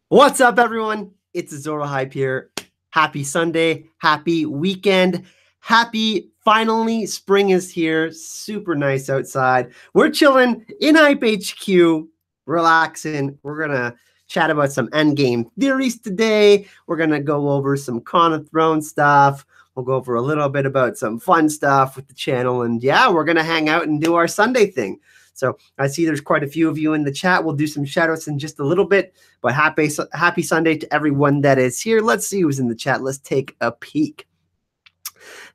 What's up, everyone? It's Azor Ahai here. Happy Sunday. Happy weekend. Happy finally spring is here. Super nice outside. We're chilling in Hype HQ, relaxing. We're going to chat about some Endgame theories today. We're going to go over some Con of Thrones stuff. We'll go over a little bit about some fun stuff with the channel. And yeah, we're going to hang out and do our Sunday thing. So I see there's quite a few of you in the chat. We'll do some shout outs in just a little bit. But happy Sunday to everyone that is here. Let's see who's in the chat. Let's take a peek.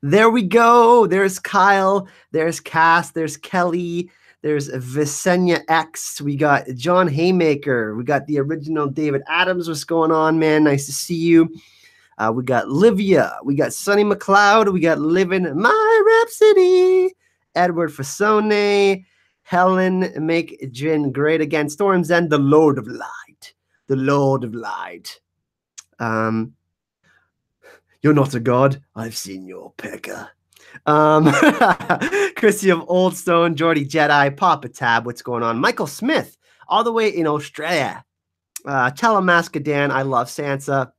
There we go. There's Kyle. There's Cass. There's Kelly. There's Visenya X. We got John Haymaker. We got the original David Adams. What's going on, man? Nice to see you. We got Livia. We got Sonny McLeod. We got Living My Rhapsody. Edward Fasone. Helen Make Jin Great Again. Storms End. The Lord of Light. The Lord of Light. You're not a god. I've seen your pecker. Chrissy of Oldstone, Jordy Jedi, Papa Tab, what's going on? Michael Smith, all the way in Australia. Telemaskadan, I love Sansa.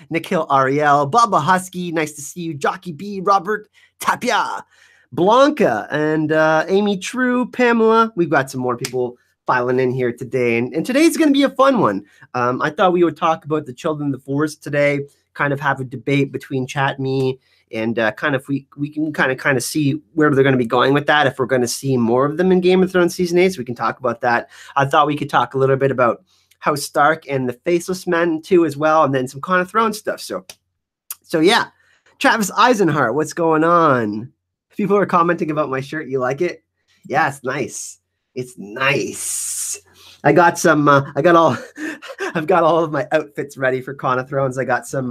Nikhil Ariel, Bubba Husky, nice to see you. Jockey B, Robert Tapia, Blanca, and Amy True, Pamela. We've got some more people filing in here today, and today's going to be a fun one. I thought we would talk about the Children of the Forest today, kind of have a debate between Chat Me, and kind of we can kind of see where they're going to be going with that. If we're going to see more of them in Game of Thrones Season 8, so we can talk about that. I thought we could talk a little bit about House Stark and the Faceless Men too as well, and then some Con of Thrones stuff. So yeah, Travis Eisenhart, what's going on? People are commenting about my shirt. You like it? Yeah, it's nice. It's nice. I got some. I've got all of my outfits ready for Con of Thrones. I got some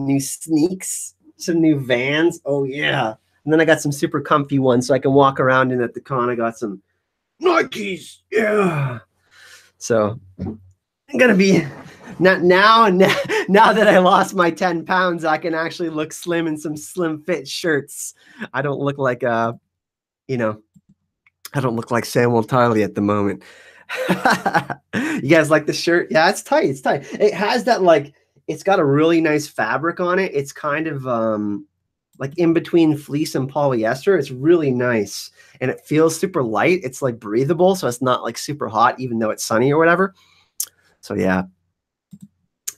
new sneaks, some new Vans. Oh yeah, and then I got some super comfy ones so I can walk around in at the con. I got some Nikes. Yeah. So I'm gonna be now that I lost my 10 pounds, I can actually look slim in some slim fit shirts. I don't look like I don't look like Samuel Tarley at the moment. You guys like the shirt? Yeah, it's tight. It's tight. It has that it's got a really nice fabric on it. It's kind of like in between fleece and polyester. It's really nice, and it feels super light. It's like breathable, so it's not like super hot, even though it's sunny or whatever. So yeah.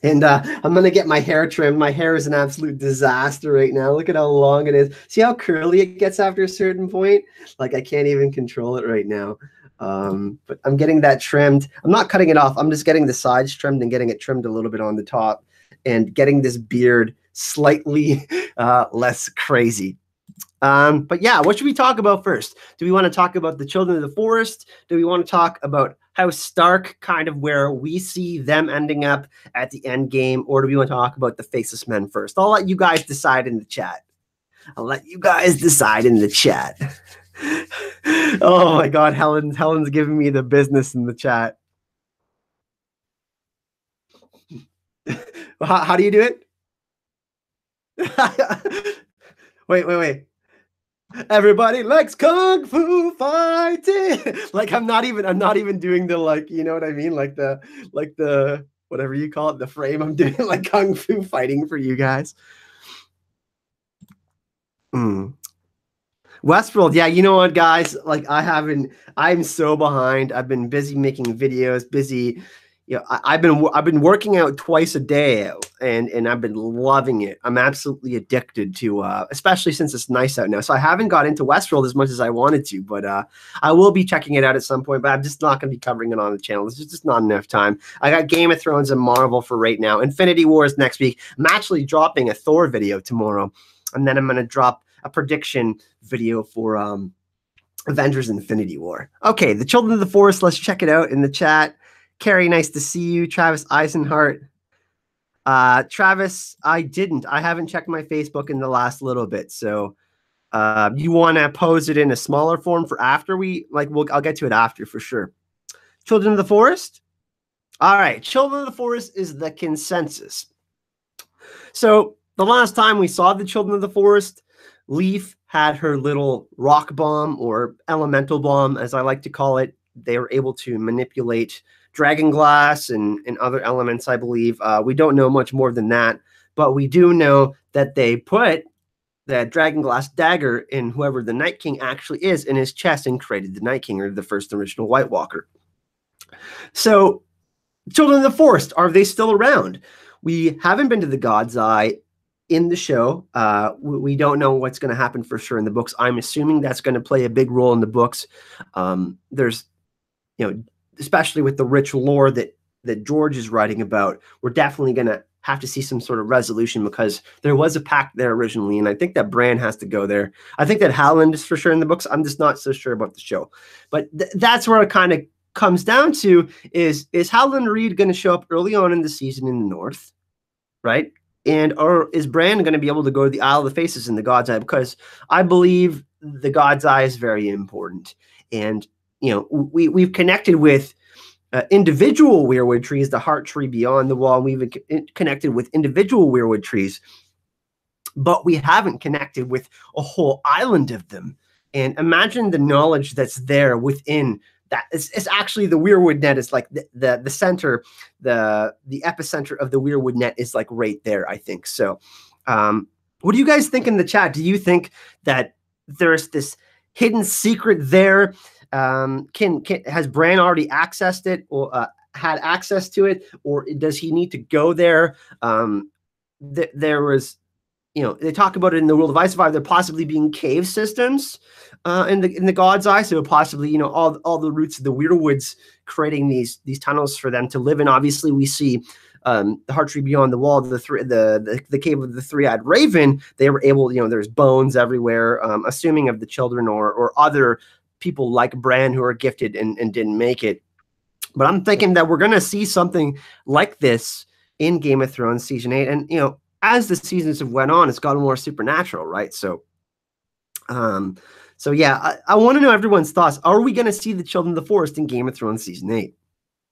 And I'm gonna get my hair trimmed. My hair is an absolute disaster right now. Look at how long it is. See how curly it gets after a certain point? Like I can't even control it right now. But I'm getting that trimmed. I'm not cutting it off. I'm just getting the sides trimmed and getting it trimmed a little bit on the top and getting this beard slightly less crazy. But yeah, what should we talk about first? Do we want to talk about the Children of the Forest? Do we want to talk about House Stark, kind of where we see them ending up at the end game? Or do we want to talk about the Faceless Men first? I'll let you guys decide in the chat. Oh my God, Helen's giving me the business in the chat. How do you do it? Wait. Everybody likes kung fu fighting. Like I'm not even doing the you know what I mean? Like the whatever you call it, the frame. I'm doing like kung fu fighting for you guys. Westworld, yeah, you know what, guys? Like I'm so behind. I've been busy making videos, busy. I've been working out twice a day, and I've been loving it. I'm absolutely addicted to, especially since it's nice out now. So I haven't got into Westworld as much as I wanted to, but I will be checking it out at some point. But I'm just not going to be covering it on the channel. There's just not enough time. I got Game of Thrones and Marvel for right now. Infinity Wars next week. I'm actually dropping a Thor video tomorrow, and then I'm going to drop a prediction video for Avengers Infinity War. Okay, the Children of the Forest. Let's check it out in the chat. Carrie, nice to see you. Travis Eisenhart. Travis, I haven't checked my Facebook in the last little bit. So you want to pose it in a smaller form for after I'll get to it after for sure. Children of the Forest. All right. Children of the Forest is the consensus. So the last time we saw the Children of the Forest, Leaf had her little rock bomb, or elemental bomb, as I like to call it, they were able to manipulate dragon glass and other elements, I believe. We don't know much more than that, but we do know that they put that dragon glass dagger in whoever the Night King actually is in his chest and created the Night King, or the first original White Walker. So, Children of the Forest, are they still around? We haven't been to the God's Eye in the show. We don't know what's going to happen for sure in the books. I'm assuming that's going to play a big role in the books. There's, especially with the rich lore that George is writing about, we're definitely going to have to see some sort of resolution, because there was a pact there originally, and I think that Bran has to go there. I think that Howland is for sure in the books. I'm just not so sure about the show. But that's where it kind of comes down to, is Howland Reed going to show up early on in the season in the north, right? Or is Bran going to be able to go to the Isle of the Faces in the God's Eye? Because I believe the God's Eye is very important. And, we've connected with individual weirwood trees, the heart tree beyond the wall. We've connected with individual weirwood trees, but we haven't connected with a whole island of them. And imagine the knowledge that's there within that. It's actually the weirwood net is like the center, the epicenter of the weirwood net is like right there, I think. So what do you guys think in the chat? Do you think that there's this hidden secret there? Has Bran already accessed it, or had access to it, or does he need to go there? There was, they talk about it in the world of Ice Survivor, there possibly being cave systems in the God's Eye, so possibly all the roots of the weirwoods creating these tunnels for them to live in. Obviously, we see the heart tree beyond the wall, the cave of the three-eyed raven. They were able, there's bones everywhere, assuming of the children or other people like Bran who are gifted and didn't make it. But I'm thinking that we're going to see something like this in Game of Thrones season 8. And, as the seasons have went on, it's gotten more supernatural, right? So, yeah, I want to know everyone's thoughts. Are we going to see the Children of the Forest in Game of Thrones season 8?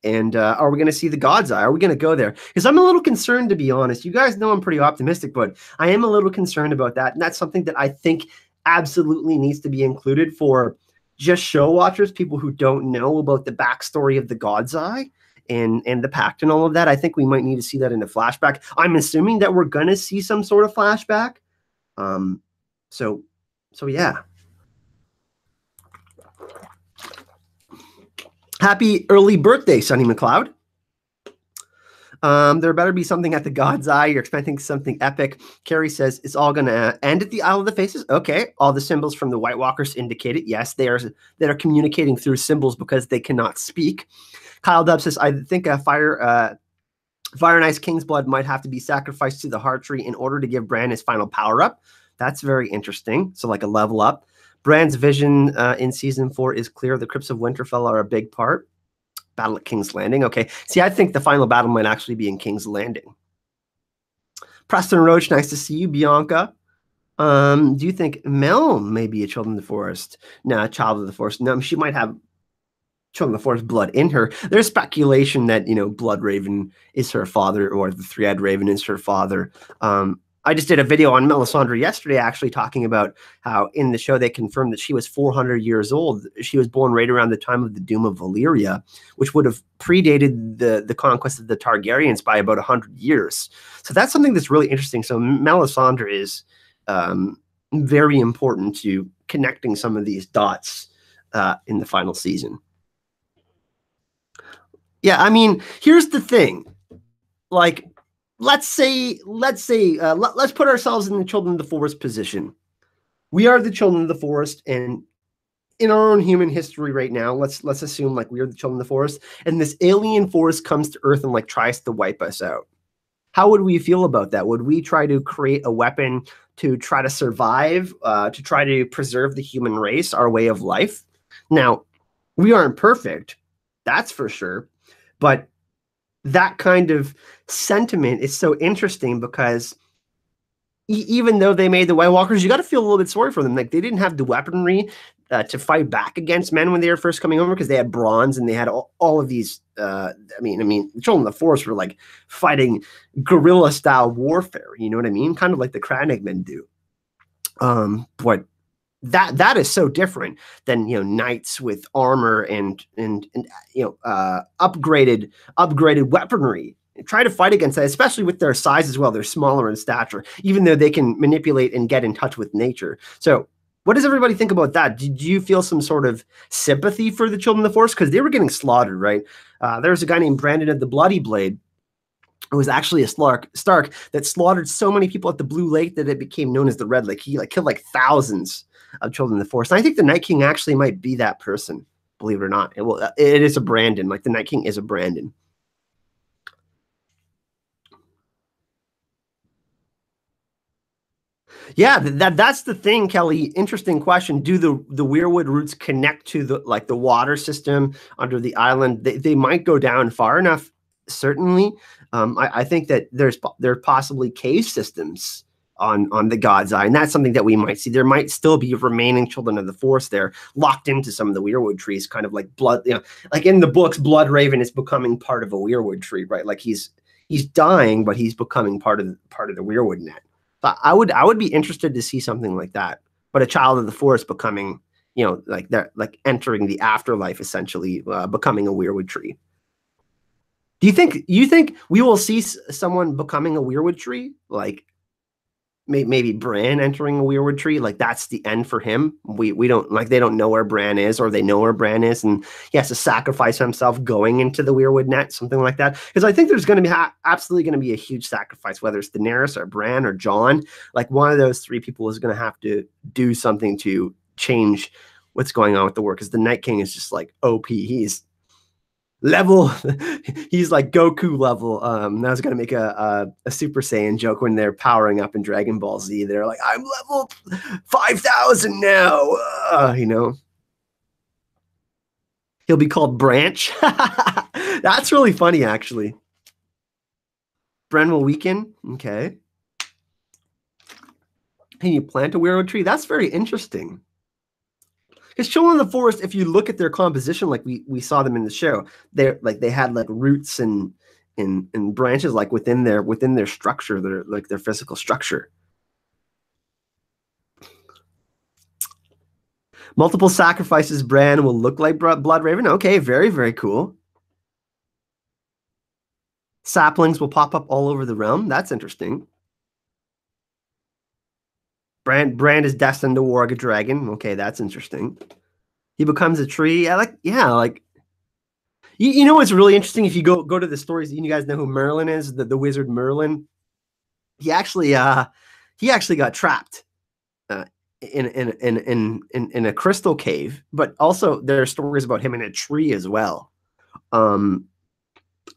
And are we going to see the God's Eye? Are we going to go there? Because I'm a little concerned, to be honest. You guys know I'm pretty optimistic, but I am a little concerned about that. And that's something that I think absolutely needs to be included for just show watchers, people who don't know about the backstory of the God's Eye and the pact and all of that. I think we might need to see that in a flashback. I'm assuming that we're going to see some sort of flashback. So yeah. Happy early birthday, Sonny McLeod. There better be something at the God's Eye. You're expecting something epic. Carrie says it's all going to end at the Isle of the Faces. Okay. All the symbols from the White Walkers indicate it. Yes, they are communicating through symbols because they cannot speak. Kyle Dub says, I think a Fire and Ice King's blood might have to be sacrificed to the heart tree in order to give Bran his final power up. That's very interesting. So like a level up. Bran's vision in season 4 is clear. The Crypts of Winterfell are a big part. Battle at King's Landing. Okay. See, I think the final battle might actually be in King's Landing. Preston Roach, nice to see you. Bianca. Do you think Mel may be a Child of the Forest? No, Child of the Forest. No, she might have Child of the Forest blood in her. There's speculation that, Blood Raven is her father, or the Three-Eyed Raven is her father. I just did a video on Melisandre yesterday, actually talking about how in the show they confirmed that she was 400 years old. She was born right around the time of the Doom of Valyria, which would have predated the conquest of the Targaryens by about 100 years. So that's something that's really interesting. So Melisandre is very important to connecting some of these dots in the final season. Yeah, I mean, here's the thing. Like, let's put ourselves in the Children of the Forest position. We are the Children of the Forest, and in our own human history right now, let's assume like we are the Children of the Forest, and this alien force comes to Earth and like tries to wipe us out. How would we feel about that? Would we try to create a weapon to try to survive, to try to preserve the human race, our way of life? Now, we aren't perfect, that's for sure, but that kind of sentiment is so interesting because even though they made the White Walkers, you got to feel a little bit sorry for them. Like, they didn't have the weaponry to fight back against men when they were first coming over, because they had bronze and they had all of these. I mean, the Children of the Forest were like fighting guerrilla style warfare. You know what I mean? Kind of like the Crannogmen do. But that is so different than, knights with armor and upgraded weaponry. Try to fight against that, especially with their size as well. They're smaller in stature, even though they can manipulate and get in touch with nature. So what does everybody think about that? Did you feel some sort of sympathy for the Children of the Forest? Because they were getting slaughtered, right? There's a guy named Brandon of the Bloody Blade. It was actually a Stark that slaughtered so many people at the Blue Lake that it became known as the Red Lake. He killed like thousands of Children of the Forest. And I think the Night King actually might be that person, believe it or not. It is a Brandon. Like the Night King is a Brandon. Yeah, that's the thing, Kelly. Interesting question. Do the weirwood roots connect to the water system under the island? They might go down far enough. Certainly, I think that there possibly cave systems on the God's Eye, and that's something that we might see. There might still be remaining Children of the Forest there, locked into some of the weirwood trees, kind of like blood. Like in the books, Blood Raven is becoming part of a weirwood tree, right? Like he's dying, but he's becoming part of the weirwood net. I would be interested to see something like that, but a child of the forest becoming, like they're like entering the afterlife, essentially becoming a weirwood tree. Do you think we will see someone becoming a weirwood tree, like maybe Bran entering a weirwood tree? Like that's the end for him. We don't like they don't know where Bran is, or they know where Bran is, and he has to sacrifice himself going into the weirwood net, something like that. Because I think there's going to be absolutely going to be a huge sacrifice, whether it's Daenerys or Bran or Jon. Like one of those three people is going to have to do something to change what's going on with the war. Because the Night King is just like OP. He's level he's like Goku level. I was gonna make a Super Saiyan joke when they're powering up in Dragon Ball Z. They're like, I'm level 5,000 now. He'll be called Branch. That's really funny, actually. Bren will weaken. Okay. Can you plant a weirwood tree? That's very interesting. Because Children of the Forest, if you look at their composition, like we saw them in the show, they had like roots and branches like within their structure, their physical structure. Multiple sacrifices, Bran will look like Blood Raven. Okay, very, very cool. Saplings will pop up all over the realm. That's interesting. Bran is destined to warg a dragon. Okay, that's interesting. He becomes a tree. You know what's really interesting? If you go to the stories, you guys know who Merlin is, the wizard Merlin. He actually got trapped in a crystal cave, but also there are stories about him in a tree as well.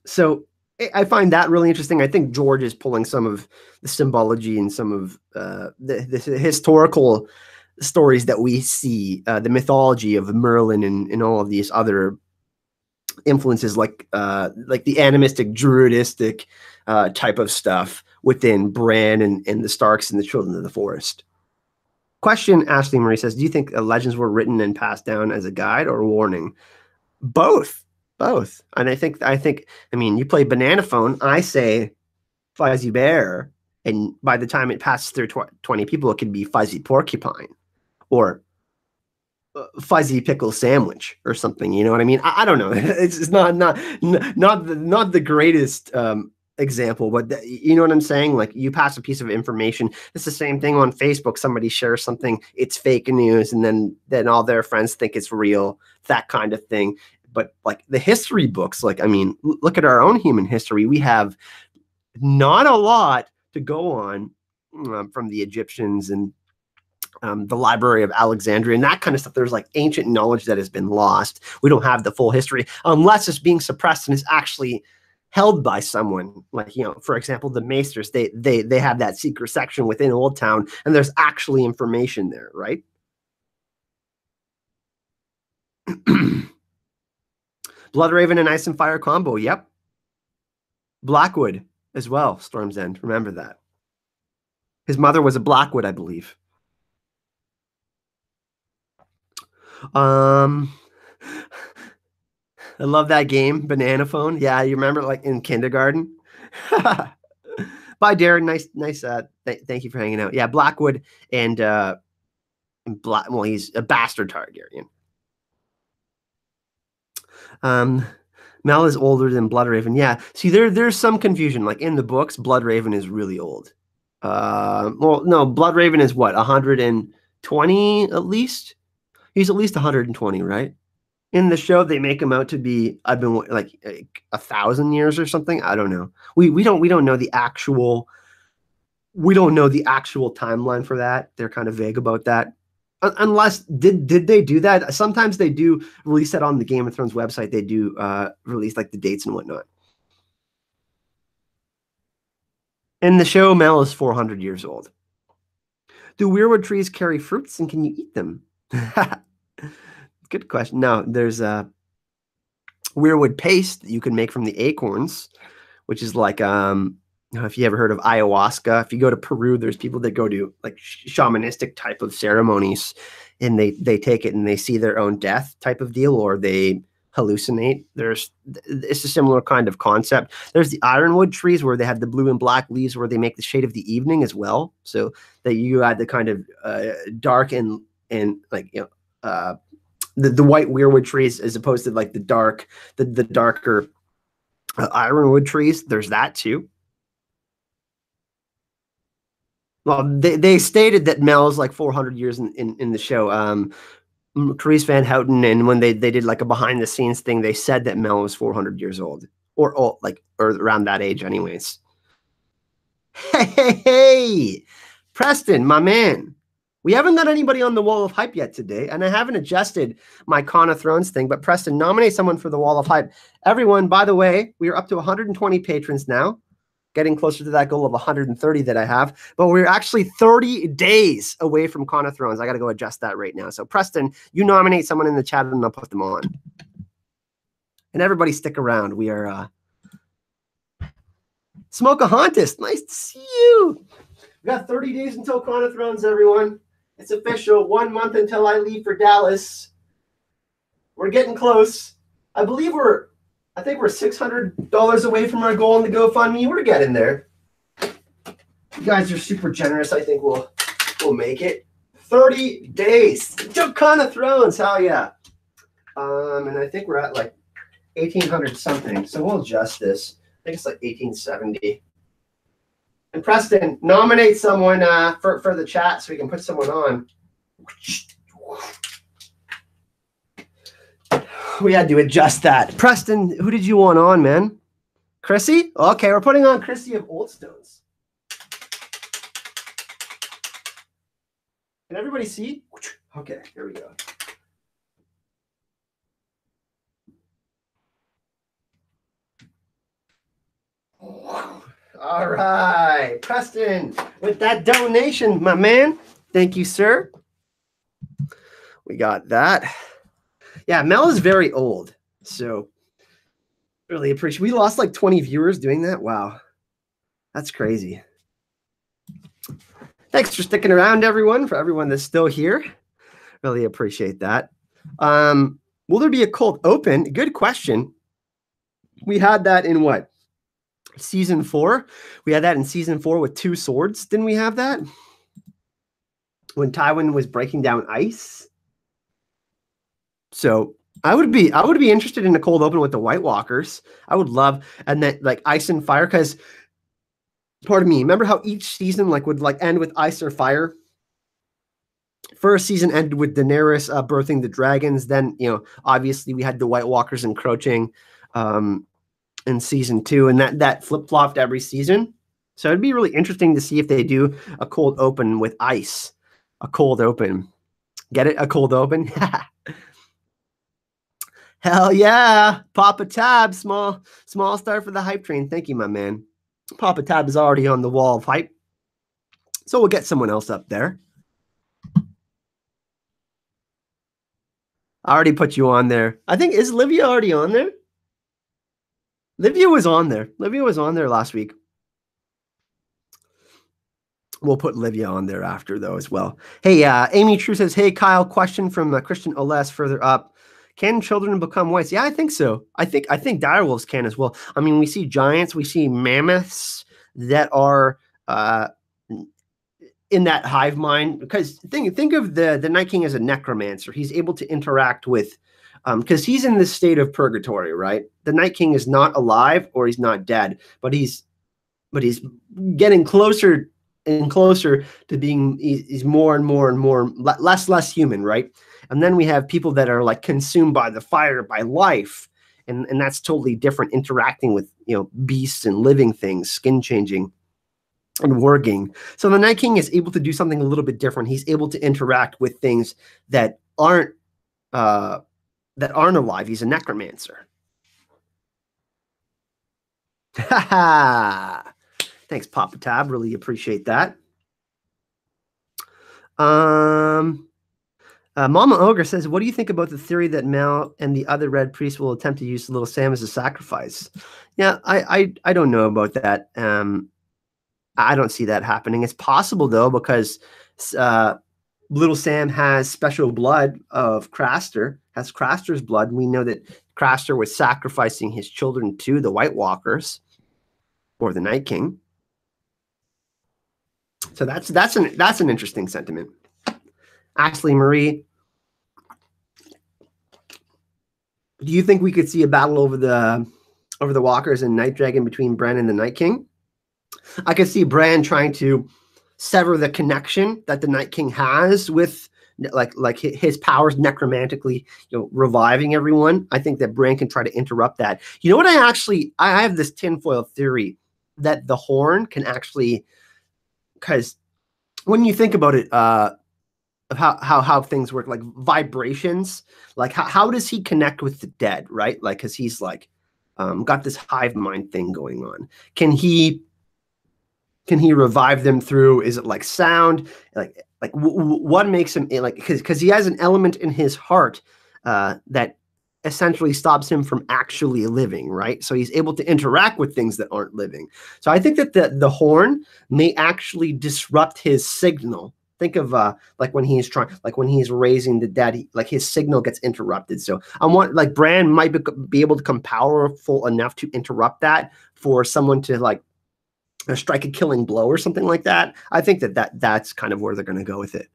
So I find that really interesting. I think George is pulling some of the symbology and some of the historical stories that we see, the mythology of Merlin and all of these other influences, like the animistic, druidistic type of stuff within Bran and the Starks and the Children of the Forest. Question, Ashley Marie says, do you think legends were written and passed down as a guide or a warning? Both. And I think, you play Banana Phone, I say Fuzzy Bear, and by the time it passes through 20 people, it could be Fuzzy Porcupine or Fuzzy Pickle Sandwich or something. You know what I mean? I don't know. It's not the greatest example, but you know what I'm saying? Like you pass a piece of information. It's the same thing on Facebook. Somebody shares something, it's fake news, and then all their friends think it's real, that kind of thing. But like the history books, look at our own human history. We have not a lot to go on from the Egyptians and the Library of Alexandria and that kind of stuff. There's like ancient knowledge that has been lost. We don't have the full history unless it's being suppressed and is actually held by someone. Like, for example, the Maesters, they have that secret section within Old Town, and there's actually information there, right? Blood Raven and Ice and Fire combo. Yep. Blackwood as well. Storm's End. Remember that. His mother was a Blackwood, I believe. I love that game, Banana Phone. Yeah, you remember like in kindergarten? Bye, Darren. Nice. Thank you for hanging out. Yeah, Blackwood and Well, he's a bastard Targaryen. Mel is older than Bloodraven. Yeah. See, there's some confusion. Like in the books, Bloodraven is really old. Well, no, Bloodraven is what, 120 at least? He's at least 120, right? In the show, they make him out to be, I've been like 1,000 years or something. I don't know. We don't know the actual. We don't know the actual timeline for that. They're kind of vague about that. Unless did they do that? Sometimes they do release that on the Game of Thrones website. They do release like the dates and whatnot. In the show, Mel is 400 years old. Do weirwood trees carry fruits and can you eat them? Good question. No, there's a weirwood paste that you can make from the acorns, which is like if you ever heard of ayahuasca. If you go to Peru, there's people that go to like shamanistic type of ceremonies, and they take it and they see their own death type of deal, or they hallucinate. It's a similar kind of concept. There's the ironwood trees where they have the blue and black leaves where they make the shade of the evening as well, so that you add the kind of dark and like the white weirwood trees as opposed to like the darker ironwood trees. There's that too. Well, they stated that Mel is like 400 years in the show. Carice Van Houten, and when they did like a behind the scenes thing, they said that Mel was 400 years old, or around that age, anyways. Hey, Preston, my man. We haven't got anybody on the Wall of Hype yet today, and I haven't adjusted my Con of Thrones thing, but Preston, nominate someone for the Wall of Hype. Everyone, by the way, we are up to 120 patrons now, getting closer to that goal of 130 that I have, but we're actually 30 days away from Con of Thrones. I got to go adjust that right now. So Preston, you nominate someone in the chat and I'll put them on. And everybody stick around. We are Smokahontas. Nice to see you. We got 30 days until Con of Thrones, everyone. It's official. 1 month until I leave for Dallas. We're getting close. I think we're $600 away from our goal in the GoFundMe. We're getting there. You guys are super generous. I think we'll make it. 30 days till Con of Thrones. Hell yeah. And I think we're at like 1,800 something. So we'll adjust this. I think it's like 1,870. And Preston, nominate someone for the chat so we can put someone on. We had to adjust that. Preston, who did you want on, man? Chrissy? Okay, we're putting on Chrissy of Old Stones. Can everybody see? Okay, here we go. All right, Preston, with that donation, my man. Thank you, sir. We got that. Yeah, Mel is very old, so really appreciate. We lost like 20 viewers doing that. Wow, that's crazy. Thanks for sticking around, everyone. For everyone that's still here, really appreciate that. Will there be a cold open? Good question. We had that in what? Season 4. We had that in season 4 with 2 swords. Didn't we have that? When Tywin was breaking down ice. So I would be interested in a cold open with the White Walkers. I would love, and then like ice and fire, because pardon me, remember how each season would end with ice or fire? First season ended with Daenerys birthing the dragons. Then, obviously we had the White Walkers encroaching in season 2, and that flip-flopped every season. So it'd be really interesting to see if they do a cold open with ice. A cold open. Get it? A cold open? Hell yeah. Papa Tab, small star for the hype train. Thank you, my man. Papa Tab is already on the Wall of Hype. So we'll get someone else up there. I already put you on there. I think, is Livia already on there? Livia was on there. Livia was on there last week. We'll put Livia on there after, though, as well. Hey, Amy True says, hey, Kyle, question from Christian Oles further up. Can children become whites? Yeah, I think so. I think direwolves can as well. I mean, we see giants, we see mammoths that are in that hive mind, because think of the Night King as a necromancer. He's able to interact with, because he's in this state of purgatory, right? The Night King is not alive or he's not dead, but he's getting closer and closer to being, he's more and more and more less human, right? And then we have people that are like consumed by the fire, by life, and that's totally different, interacting with, you know, beasts and living things, skin changing and working. So the Night King is able to do something a little bit different. He's able to interact with things that aren't alive. He's a necromancer. Thanks, Papa Tab. Really appreciate that. Mama Ogre says, what do you think about the theory that Mal and the other red priests will attempt to use little Sam as a sacrifice? Yeah, I don't know about that. I don't see that happening. It's possible, though, because little Sam has special blood of Craster, has Craster's blood. We know that Craster was sacrificing his children to the White Walkers or the Night King. So that's an interesting sentiment. Ashley Marie, do you think we could see a battle over the Walkers and Night Dragon between Bran and the Night King? I could see Bran trying to sever the connection that the Night King has with like his powers necromantically, you know, reviving everyone. I think that Bran can try to interrupt that. You know what? I have this tinfoil theory that the horn can actually, because when you think about it, of how things work, like vibrations, like how does he connect with the dead, right? Like, because he's like got this hive mind thing going on. Can he revive them through, is it like sound, like what makes him, like, because he has an element in his heart that essentially stops him from actually living, right? So he's able to interact with things that aren't living. So I think that the horn may actually disrupt his signal. Think of like when he's raising the dead, like his signal gets interrupted. So I want, like, Bran might be able to become powerful enough to interrupt that for someone to like strike a killing blow or something like that. I think that's kind of where they're going to go with it.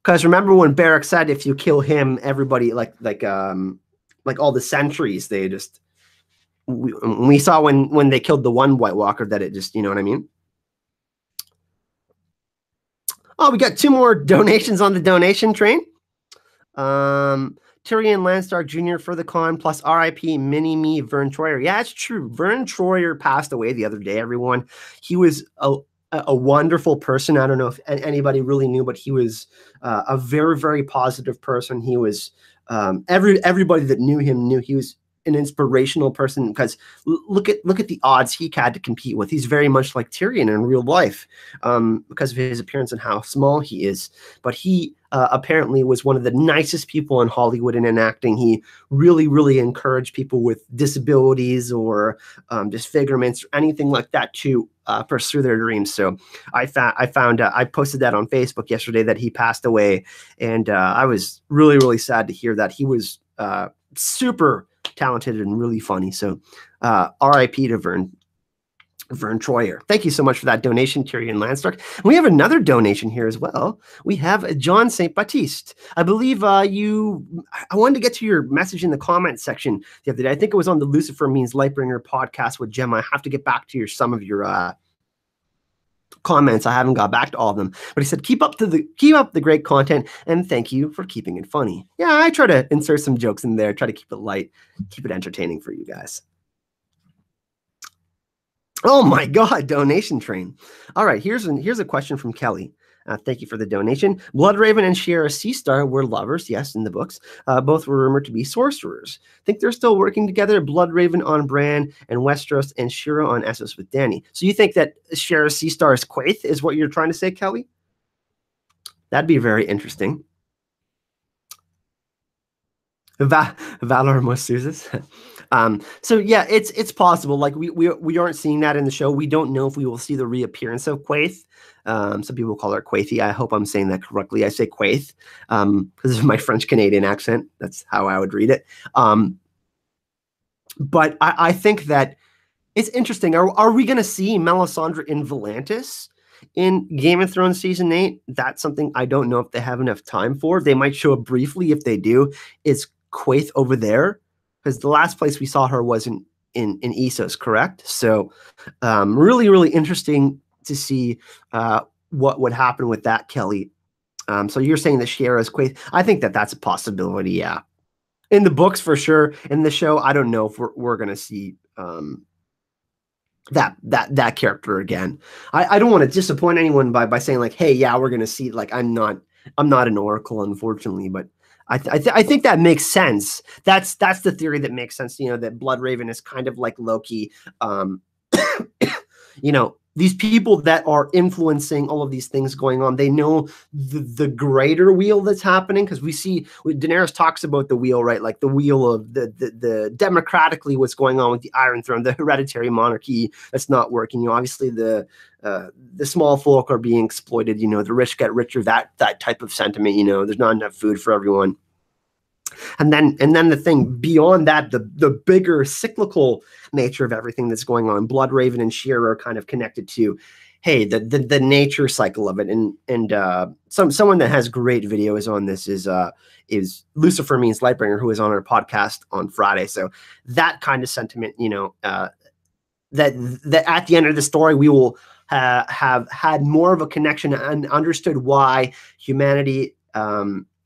Because remember when Beric said, if you kill him, everybody like all the sentries, they just, we saw when they killed the one White Walker that it just, you know what I mean? Oh, we got 2 more donations on the donation train. Tyrion Landstar Jr. for the con, plus RIP Mini-Me Vern Troyer. Yeah, it's true. Vern Troyer passed away the other day, everyone. He was a wonderful person. I don't know if anybody really knew, but he was a very, very positive person. He was, everybody that knew him knew he was an inspirational person, because look at the odds he had to compete with. He's very much like Tyrion in real life, because of his appearance and how small he is. But he apparently was one of the nicest people in Hollywood and in acting. He really, really encouraged people with disabilities or disfigurements or anything like that to pursue their dreams. So I posted that on Facebook yesterday that he passed away, and I was really, really sad to hear that. He was super talented and really funny. So RIP to Vern Troyer. Thank you so much for that donation, Tyrion Landstark. And we have another donation here as well. We have John St. Baptiste. I believe I wanted to get to your message in the comment section the other day. I think it was on the Lucifer Means Lightbringer podcast with Gemma. I have to get back to some of your comments. I haven't got back to all of them, but he said, keep up the great content, and thank you for keeping it funny. Yeah, I try to insert some jokes in there, try to keep it light, keep it entertaining for you guys. Oh my God, donation train. All right, here's a question from Kelly. Thank you for the donation. Bloodraven and Shiera Seastar were lovers, yes, in the books. Both were rumored to be sorcerers. Think they're still working together? Bloodraven on Bran and Westeros, and Shiera on Essos with Dany. So you think that Shiera Seastar is Quaithe, is what you're trying to say, Kelly? That'd be very interesting. Valor Mosuzas. So yeah, it's possible. Like we aren't seeing that in the show. We don't know if we will see the reappearance of Quaithe. Some people call her Quaithe. I hope I'm saying that correctly. I say Quaithe because of my French Canadian accent. That's how I would read it. But I think that it's interesting. Are we going to see Melisandre in Volantis? in Game of Thrones season 8. That's something I don't know if they have enough time for. They might show up briefly. If they do, is Quaithe over there? Because the last place we saw her was in Essos, correct? So really, really interesting to see what would happen with that, Kelly. So you're saying that Shiera is Quaithe. I think that that's a possibility, yeah. In the books, for sure. In the show, I don't know if we're going to see that character again. I don't want to disappoint anyone by saying like, hey, yeah, we're going to see, like, I'm not an oracle, unfortunately, but I think that makes sense. That's the theory that makes sense. You know, that Bloodraven is kind of like Loki. You know, these people that are influencing all of these things going on, they know the greater wheel that's happening, because we see Daenerys talks about the wheel, right? Like the wheel of the democratically what's going on with the Iron Throne, the hereditary monarchy that's not working. You know, obviously the small folk are being exploited. You know, the rich get richer. That type of sentiment. You know, there's not enough food for everyone. And then the thing beyond that, the bigger cyclical nature of everything that's going on, Bloodraven and Shiera are kind of connected to, hey, the nature cycle of it. And someone that has great videos on this is Lucifer Means Lightbringer, who is on our podcast on Friday. So that kind of sentiment, you know, that at the end of the story we will have had more of a connection and understood why humanity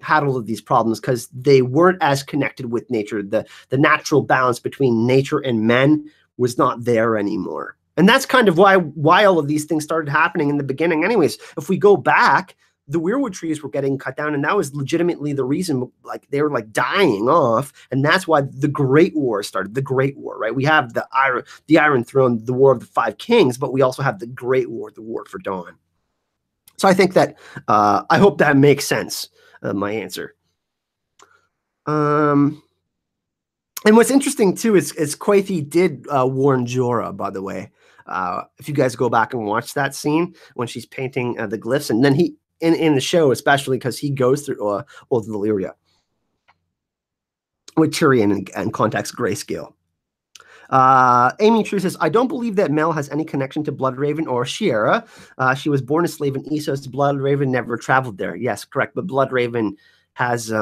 had all of these problems, because they weren't as connected with nature. The natural balance between nature and men was not there anymore. And that's kind of why all of these things started happening in the beginning. Anyways, if we go back, the weirwood trees were getting cut down, and that was legitimately the reason, like, they were like dying off. And that's why the Great War started. The Great War, right? We have the Iron Throne, the War of the Five Kings, but we also have the Great War, the War for Dawn. So I think that I hope that makes sense. My answer. And what's interesting too is Quaithe did warn Jorah, by the way. If you guys go back and watch that scene when she's painting the glyphs, and then he in the show, especially because he goes through Old Valyria with Tyrion and context grayscale. Amy True says, I don't believe that Mel has any connection to Bloodraven or Shiera. She was born a slave in Essos. Bloodraven never traveled there. Yes, correct. But Bloodraven has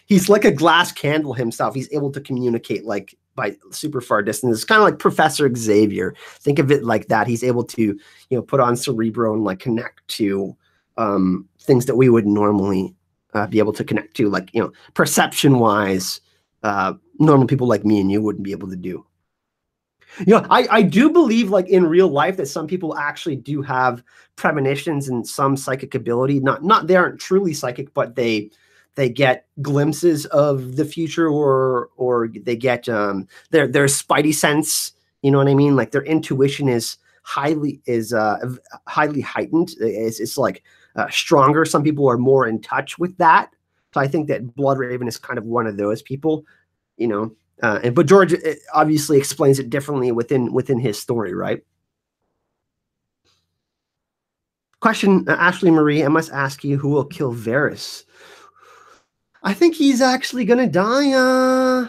he's like a glass candle himself. He's able to communicate like by super far distance. It's kind of like Professor Xavier. Think of it like that. He's able to, you know, put on Cerebro and like connect to things that we would normally be able to connect to, like, you know, perception wise. Normal people like me and you wouldn't be able to do. You know, I do believe, like, in real life, that some people actually do have premonitions and some psychic ability. Not they aren't truly psychic, but they get glimpses of the future, or they get their spidey sense. You know what I mean? Like their intuition is highly heightened. It's like stronger. Some people are more in touch with that. So I think that Bloodraven is kind of one of those people, you know. But George obviously explains it differently within his story, right? Question, Ashley Marie, I must ask you, who will kill Varys? I think he's actually gonna die. I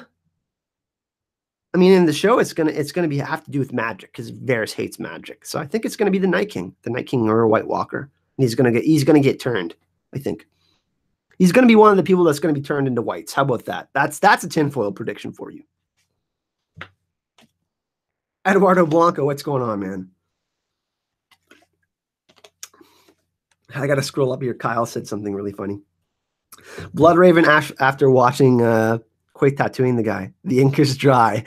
mean, in the show, it's gonna have to do with magic, because Varys hates magic. So I think it's gonna be the Night King or a White Walker. And he's gonna get turned. I think he's gonna be one of the people that's gonna be turned into whites. How about that? That's a tinfoil prediction for you. Eduardo Blanco, what's going on, man? I got to scroll up here. Kyle said something really funny. Bloodraven after watching Quaithe tattooing the guy. The ink is dry.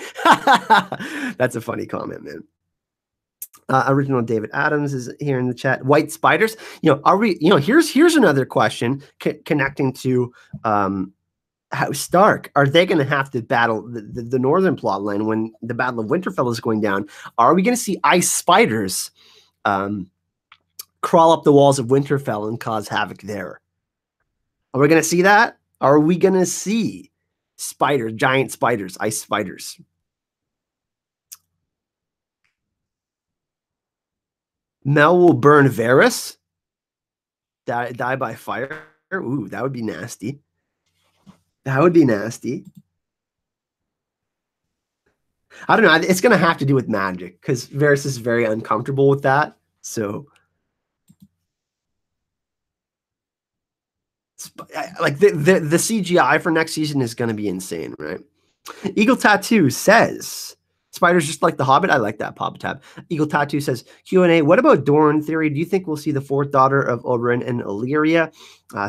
That's a funny comment, man. Original David Adams is here in the chat. White spiders. You know, are we? You know, here's another question connecting to House Stark. Are they going to have to battle the northern plotline when the Battle of Winterfell is going down? Are we going to see ice spiders crawl up the walls of Winterfell and cause havoc there? Are we going to see that? Are we going to see spiders, giant spiders, ice spiders? Mel will burn Varys. Die by fire. Ooh, that would be nasty. That would be nasty. I don't know. It's going to have to do with magic, because Varys is very uncomfortable with that. So, like the CGI for next season is going to be insane, right? Eagle Tattoo says, "Spiders just like the Hobbit." I like that, Pop Tab. Eagle Tattoo says, Q&A, what about Dorne theory? Do you think we'll see the fourth daughter of Oberyn and Illyria,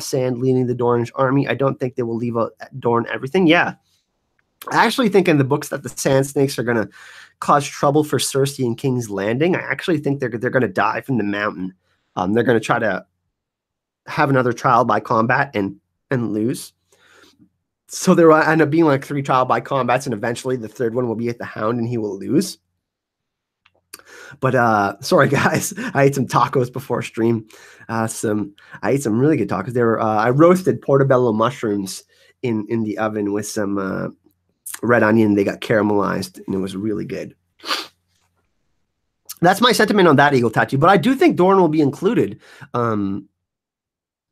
Sand leading the Dornish army? I don't think they will leave out Dorne everything. Yeah. I actually think in the books that the Sand Snakes are going to cause trouble for Cersei and King's Landing. I actually think they're going to die from the mountain. They're going to try to have another trial by combat and lose. So there will end up being like 3 trial by combats, and eventually the third one will be at the Hound, and he will lose. But sorry guys, I ate some tacos before stream. I ate some really good tacos. They were I roasted portobello mushrooms in the oven with some red onion. They got caramelized, and it was really good. That's my sentiment on that Eagle Tattoo. But I do think Dorne will be included.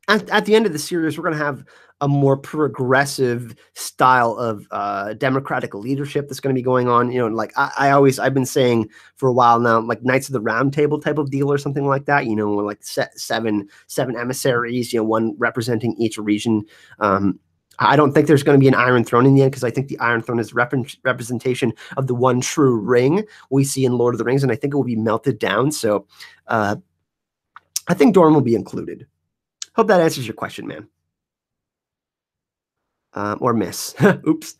At the end of the series, we're going to have a more progressive style of democratic leadership that's going to be going on. You know, like I've been saying for a while now, like Knights of the Round Table type of deal or something like that. You know, like seven emissaries, you know, one representing each region. I don't think there's going to be an Iron Throne in the end, because I think the Iron Throne is representation of the one true ring we see in Lord of the Rings, and I think it will be melted down. So I think Dorne will be included. Hope that answers your question, man. Or miss. Oops.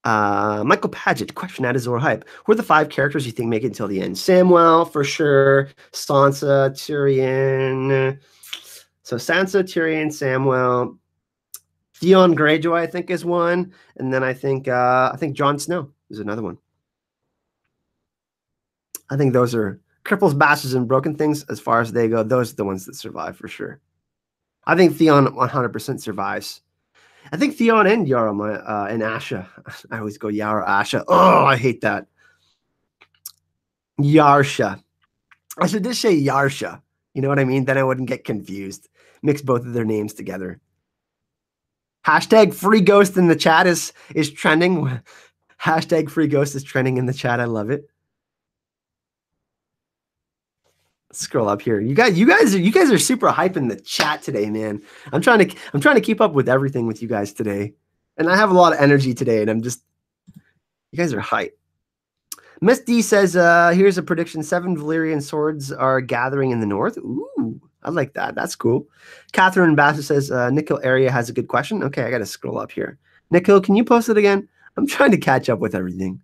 Michael Paget, question at Azor Hype. Who are the 5 characters you think make it until the end? Samwell, for sure. Sansa, Tyrion. So Sansa, Tyrion, Samwell. Theon Greyjoy, I think, is one. And then I think Jon Snow is another one. I think those are cripples, bastards, and broken things. As far as they go, those are the ones that survive for sure. I think Theon 100% survives. I think Theon and Yara and Asha. I always go Yara, Asha. Oh, I hate that. Yarsha. I should just say Yarsha. You know what I mean? Then I wouldn't get confused. Mix both of their names together. Hashtag free ghost in the chat is trending. Hashtag free ghost is trending in the chat. I love it. Scroll up here. You guys are super hype in the chat today, man. I'm trying to keep up with everything with you guys today. And I have a lot of energy today, and you guys are hype. Miss D says, here's a prediction. 7 Valyrian swords are gathering in the north. Ooh, I like that. That's cool. Catherine Bassett says, Nikhil area has a good question. Okay, I got to scroll up here. Nikhil, can you post it again? I'm trying to catch up with everything.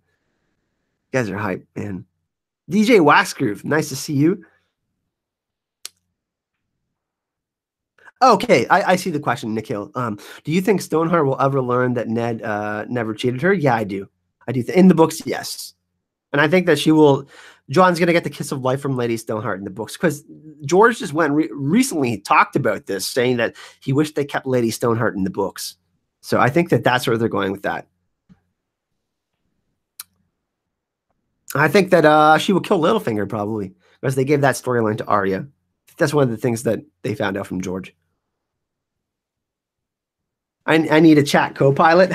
You guys are hype, man. DJ Waxgroove, nice to see you. Okay, I see the question, Nikhil. Do you think Stoneheart will ever learn that Ned never cheated her? Yeah, I do. I do. In the books, yes. And I think that she will. John's going to get the kiss of life from Lady Stoneheart in the books, because George just recently talked about this, saying that he wished they kept Lady Stoneheart in the books. So I think that that's where they're going with that. I think that she will kill Littlefinger probably, because they gave that storyline to Arya. That's one of the things that they found out from George. I need a chat co-pilot.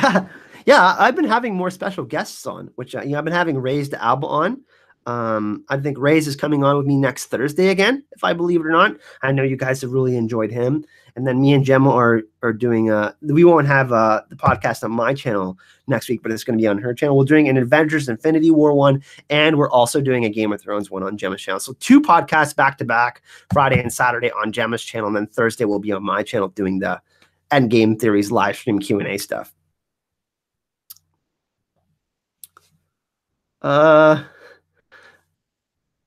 Yeah, I've been having more special guests on, which I've been having Raze the Alba on. I think Raze is coming on with me next Thursday again, if I believe it or not. I know you guys have really enjoyed him. And then me and Gemma are doing we won't have the podcast on my channel next week, but it's going to be on her channel. We're doing an Avengers Infinity War one, and we're also doing a Game of Thrones one on Gemma's channel. So 2 podcasts back to back, Friday and Saturday on Gemma's channel, and then Thursday will be on my channel doing the Endgame Theories live stream Q&A stuff.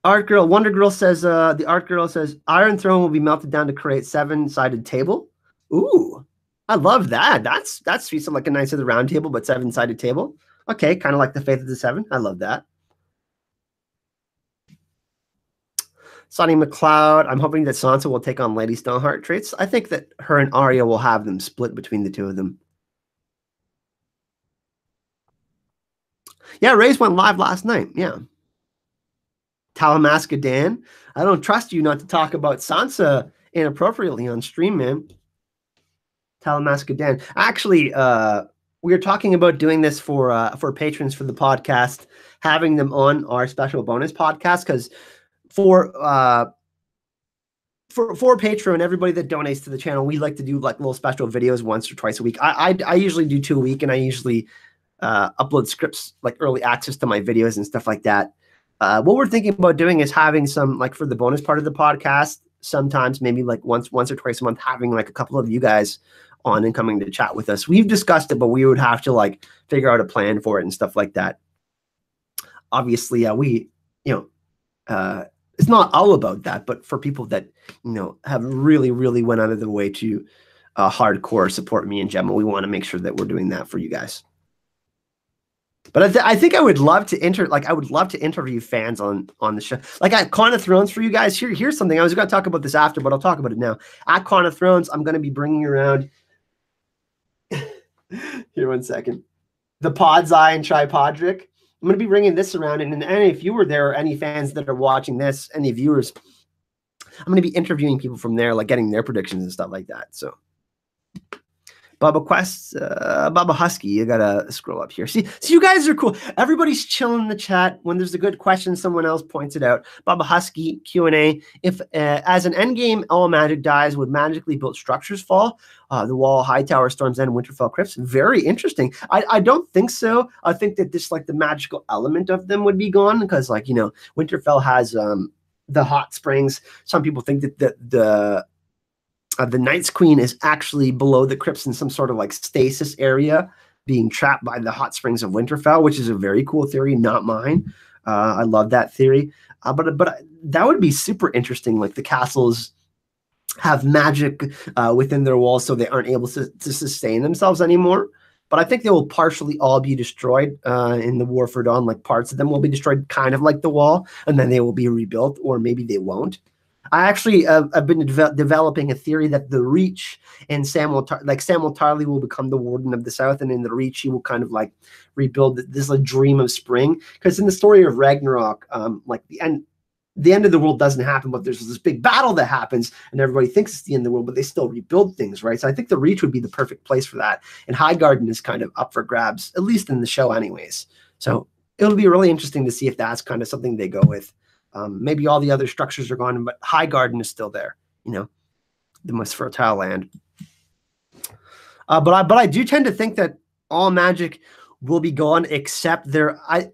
Wonder Girl says, the Art Girl says, Iron Throne will be melted down to create 7-sided table. Ooh, I love that. That's sweet. So like a Knights of the Round Table, but 7-sided table. Okay, kind of like the Faith of the Seven. I love that. Sonny McLeod, I'm hoping that Sansa will take on Lady Stoneheart traits. I think that her and Arya will have them split between the 2 of them. Yeah, Raze went live last night. Yeah. Talamasca Dan, I don't trust you not to talk about Sansa inappropriately on stream, man. Talamasca Dan. Actually, we were talking about doing this for patrons for the podcast, having them on our special bonus podcast, because for Patreon, everybody that donates to the channel, we like to do like little special videos once or twice a week. I usually do 2 a week, and I usually upload scripts, like early access to my videos and stuff like that. What we're thinking about doing is having some, like, for the bonus part of the podcast, sometimes maybe like once or twice a month, having like a couple of you guys on and coming to chat with us. We've discussed it, but we would have to like figure out a plan for it and stuff like that. Obviously, it's not all about that, but for people that, have really, really went out of the way to hardcore support me and Gemma, we want to make sure that we're doing that for you guys. But I think I would love to interview fans on the show, like at Con of Thrones for you guys. Here's something. I was going to talk about this after, but I'll talk about it now. At Con of Thrones, I'm going to be bringing around here, one second, the Pod's Eye and Tripodric. I'm going to be bringing this around, and if you were there, or any fans that are watching this, any viewers, I'm going to be interviewing people from there, like getting their predictions and stuff like that. So, Baba Quest, Baba Husky, you gotta scroll up here. See, you guys are cool. Everybody's chilling in the chat. When there's a good question, someone else points it out. Baba Husky, Q&A. If as an endgame, all magic dies, would magically built structures fall? The Wall, High Tower, Storm's End, Winterfell Crypts. Very interesting. I don't think so. I think that this, like, the magical element of them would be gone, because, like, Winterfell has the hot springs. Some people think that the Night's Queen is actually below the crypts in some sort of like stasis area, being trapped by the hot springs of Winterfell, which is a very cool theory, not mine. I love that theory. But that would be super interesting. Like, the castles have magic within their walls, so they aren't able to sustain themselves anymore. But I think they will partially all be destroyed in the War for Dawn. Like, parts of them will be destroyed, kind of like the Wall, and then they will be rebuilt, or maybe they won't. I actually have been developing a theory that the Reach and Samuel Tarly will become the Warden of the South, and in the Reach he will kind of like rebuild this like dream of spring. Because in the story of Ragnarok, like the end of the world doesn't happen, but there's this big battle that happens, and everybody thinks it's the end of the world, but they still rebuild things, right? So I think the Reach would be the perfect place for that, and Highgarden is kind of up for grabs, at least in the show, anyways. So it'll be really interesting to see if that's kind of something they go with. Maybe all the other structures are gone, but Highgarden is still there, the most fertile land. But I do tend to think that all magic will be gone, except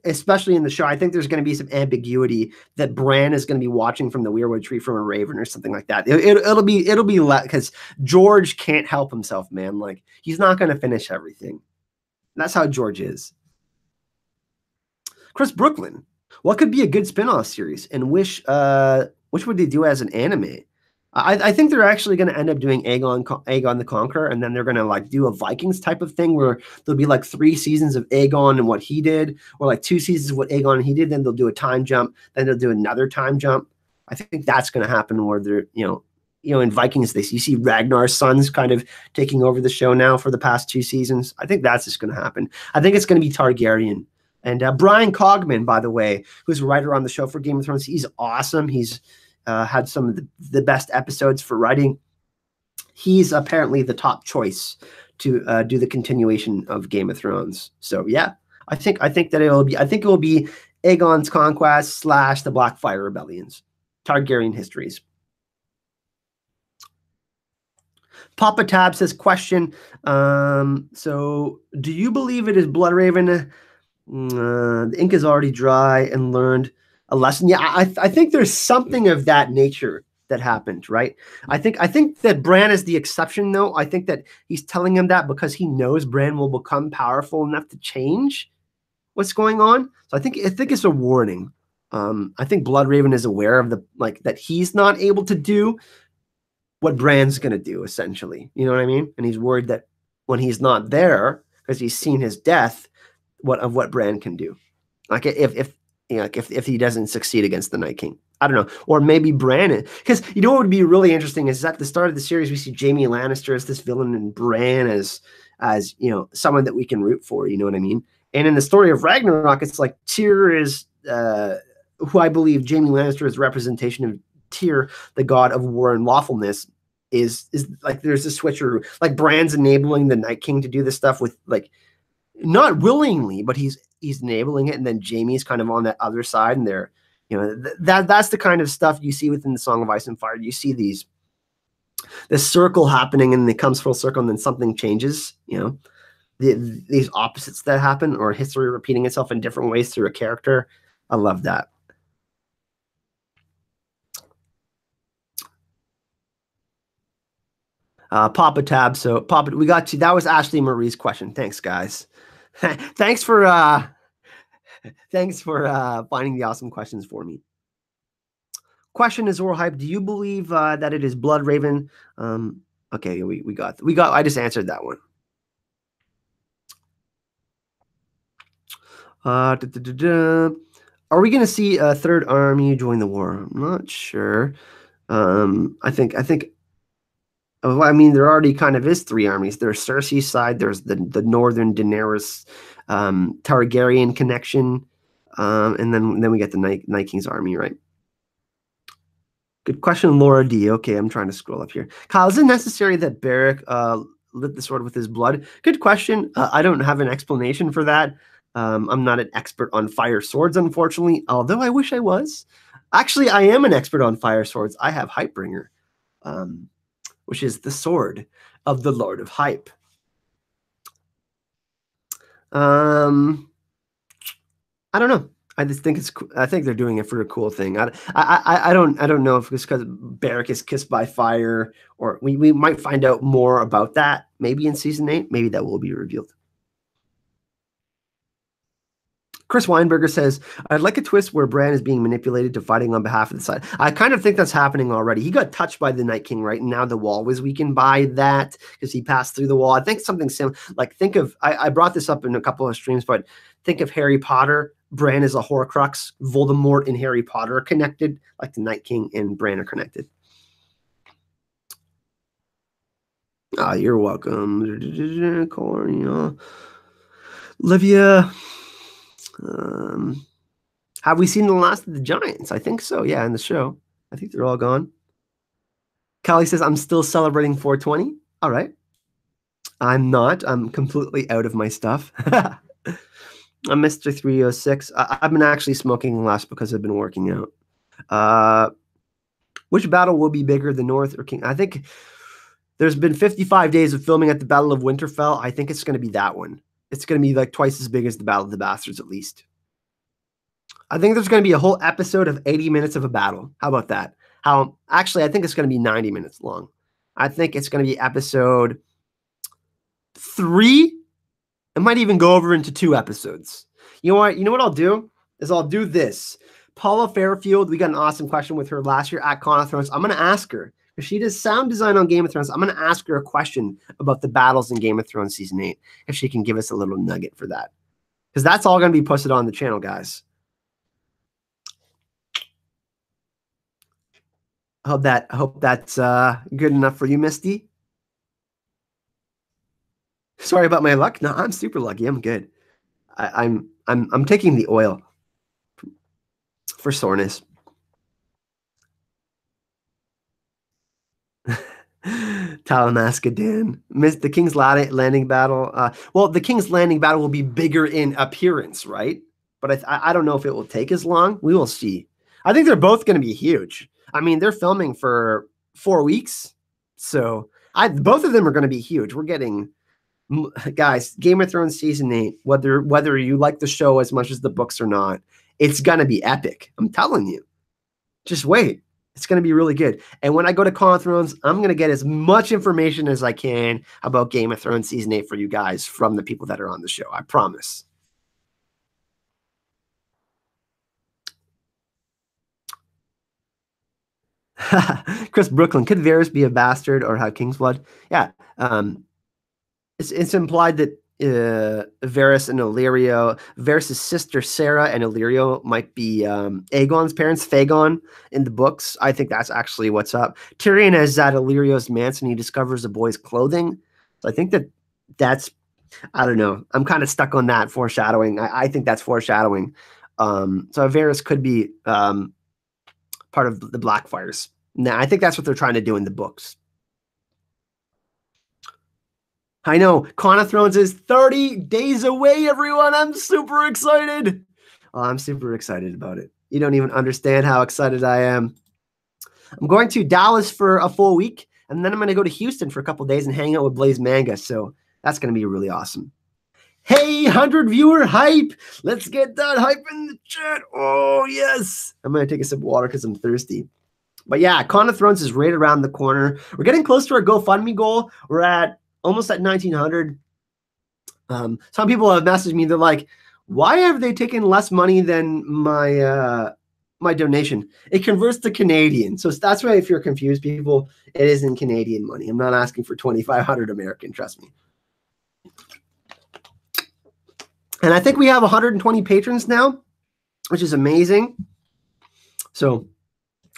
especially in the show, I think there's going to be some ambiguity that Bran is going to be watching from the Weirwood Tree from a raven or something like that. It'll be because George can't help himself, man. Like, he's not going to finish everything. That's how George is. Chris Brooklyn. What could be a good spin-off series, and which would they do as an anime? I think they're actually going to end up doing Aegon the Conqueror, and then they're going to like do a Vikings type of thing where there'll be like 3 seasons of Aegon and what he did, or like 2 seasons of what Aegon and he did. Then they'll do a time jump. Then they'll do another time jump. I think that's going to happen where they're, in Vikings, you see Ragnar's sons kind of taking over the show now for the past 2 seasons. I think that's just going to happen. I think it's going to be Targaryen. And Brian Cogman, by the way, who's a writer on the show for Game of Thrones, he's awesome. He's had some of the best episodes for writing. He's apparently the top choice to do the continuation of Game of Thrones. So yeah, I think that it will be Aegon's Conquest / the Blackfire Rebellions, Targaryen histories. Papa Tab says, question. So do you believe it is Bloodraven? The ink is already dry and learned a lesson. Yeah, I think there's something of that nature that happened, right? I think that Bran is the exception, though. I think that he's telling him that because he knows Bran will become powerful enough to change what's going on. So I think it's a warning. I think Bloodraven is aware of that he's not able to do what Bran's going to do, essentially. You know what I mean? And he's worried that when he's not there, because he's seen his death, what Bran can do, like if he doesn't succeed against the Night King. I don't know, or maybe Bran, because what would be really interesting is at the start of the series we see Jaime Lannister as this villain and Bran as someone that we can root for. You know what I mean? And in the story of Ragnarok, it's like Tyr is who I believe Jaime Lannister is representation of Tyr, the god of war and lawfulness. Is like there's a switcheroo, like Bran's enabling the Night King to do this stuff with like. Not willingly, but he's enabling it, and then Jaime's kind of on that other side, and they're That's the kind of stuff you see within the Song of Ice and Fire. You see this circle happening, and it comes full circle, and then something changes. These opposites that happen, or history repeating itself in different ways through a character. I love that. Papa Tab. So Papa, we got you. That was Ashley Marie's question. Thanks, guys. thanks for finding the awesome questions for me. Question is Azor Hype. Do you believe that it is Blood Raven? Okay, we got. I just answered that one. Are we going to see a third army join the war? I'm not sure. I think. I mean, there already kind of is three armies. There's Cersei's side. There's the Northern Daenerys, Targaryen connection, and then we get the Night King's army, right? Good question, Laura D. Okay, I'm trying to scroll up here. Kyle, is it necessary that Beric lit the sword with his blood? Good question. I don't have an explanation for that. I'm not an expert on fire swords, unfortunately, although I wish I was. Actually, I am an expert on fire swords. I have Hypebringer, which is the sword of the Lord of Hype. I don't know. I just think it's. I think they're doing it for a cool thing. I don't know if it's because Beric is kissed by fire, or we might find out more about that maybe in season 8. Maybe that will be revealed. Chris Weinberger says, I'd like a twist where Bran is being manipulated to fighting on behalf of the side. I kind of think that's happening already. He got touched by the Night King, right? And now the wall was weakened by that because he passed through the wall. I think something similar. Like, think of, I brought this up in a couple of streams, but think of Harry Potter. Bran is a Horcrux. Voldemort and Harry Potter are connected, like the Night King and Bran are connected. You're welcome. Olivia. Have we seen the last of the Giants? I think so. Yeah, in the show. I think they're all gone. Callie says, I'm still celebrating 420. All right. I'm not. I'm completely out of my stuff. I'm Mr. 306. I've been actually smoking less because I've been working out. Which battle will be bigger, the North or King? I think there's been 55 days of filming at the Battle of Winterfell. I think it's going to be that one. It's going to be like twice as big as the Battle of the Bastards, at least. I think there's going to be a whole episode of 80 minutes of a battle. How about that? Actually, I think it's going to be 90 minutes long. I think it's going to be episode 3. It might even go over into 2 episodes. You know what I'll do? I'll do this. Paula Fairfield, we got an awesome question with her last year at Con of Thrones. I'm going to ask her, because she does sound design on Game of Thrones. I'm going to ask her a question about the battles in Game of Thrones Season 8, if she can give us a little nugget for that. Because that's all going to be posted on the channel, guys. I hope that's good enough for you, Misty. Sorry about my luck. No, I'm super lucky. I'm good. I'm taking the oil for soreness. Talamasca Dan. Missed the King's Landing battle. Well, the King's Landing battle will be bigger in appearance, right? But I don't know if it will take as long. We will see. I think they're both going to be huge. I mean, they're filming for 4 weeks. So both of them are going to be huge. We're getting, guys, Game of Thrones Season 8, whether you like the show as much as the books or not, it's going to be epic. I'm telling you. Just wait. It's going to be really good. And when I go to Con of Thrones, I'm going to get as much information as I can about Game of Thrones Season 8 for you guys from the people that are on the show. I promise. Chris Brooklyn, could Varys be a bastard or have King's blood? Yeah. It's implied that Varys and Illyrio, Varys' sister Sarah and Illyrio might be Aegon's parents, Fagon, in the books. I think that's actually what's up. Tyrion is at Illyrio's mansion. He discovers a boy's clothing. So I think that's, I don't know. I'm kind of stuck on that foreshadowing. I think that's foreshadowing. So Varys could be part of the Blackfires. Now, I think that's what they're trying to do in the books. I know. Con of Thrones is 30 days away, everyone. I'm super excited. Oh, I'm super excited about it. You don't even understand how excited I am. I'm going to Dallas for a full week, and then I'm going to go to Houston for a couple days and hang out with Blaze Manga. So that's going to be really awesome. Hey, 100 viewer hype. Let's get that hype in the chat. Oh, yes. I'm going to take a sip of water because I'm thirsty. But yeah, Con of Thrones is right around the corner. We're getting close to our GoFundMe goal. We're at almost at 1,900. Some people have messaged me. They're like, why have they taken less money than my my donation? It converts to Canadian. So that's why if you're confused, people, it is in Canadian money. I'm not asking for 2,500 American, trust me. And I think we have 120 patrons now, which is amazing. So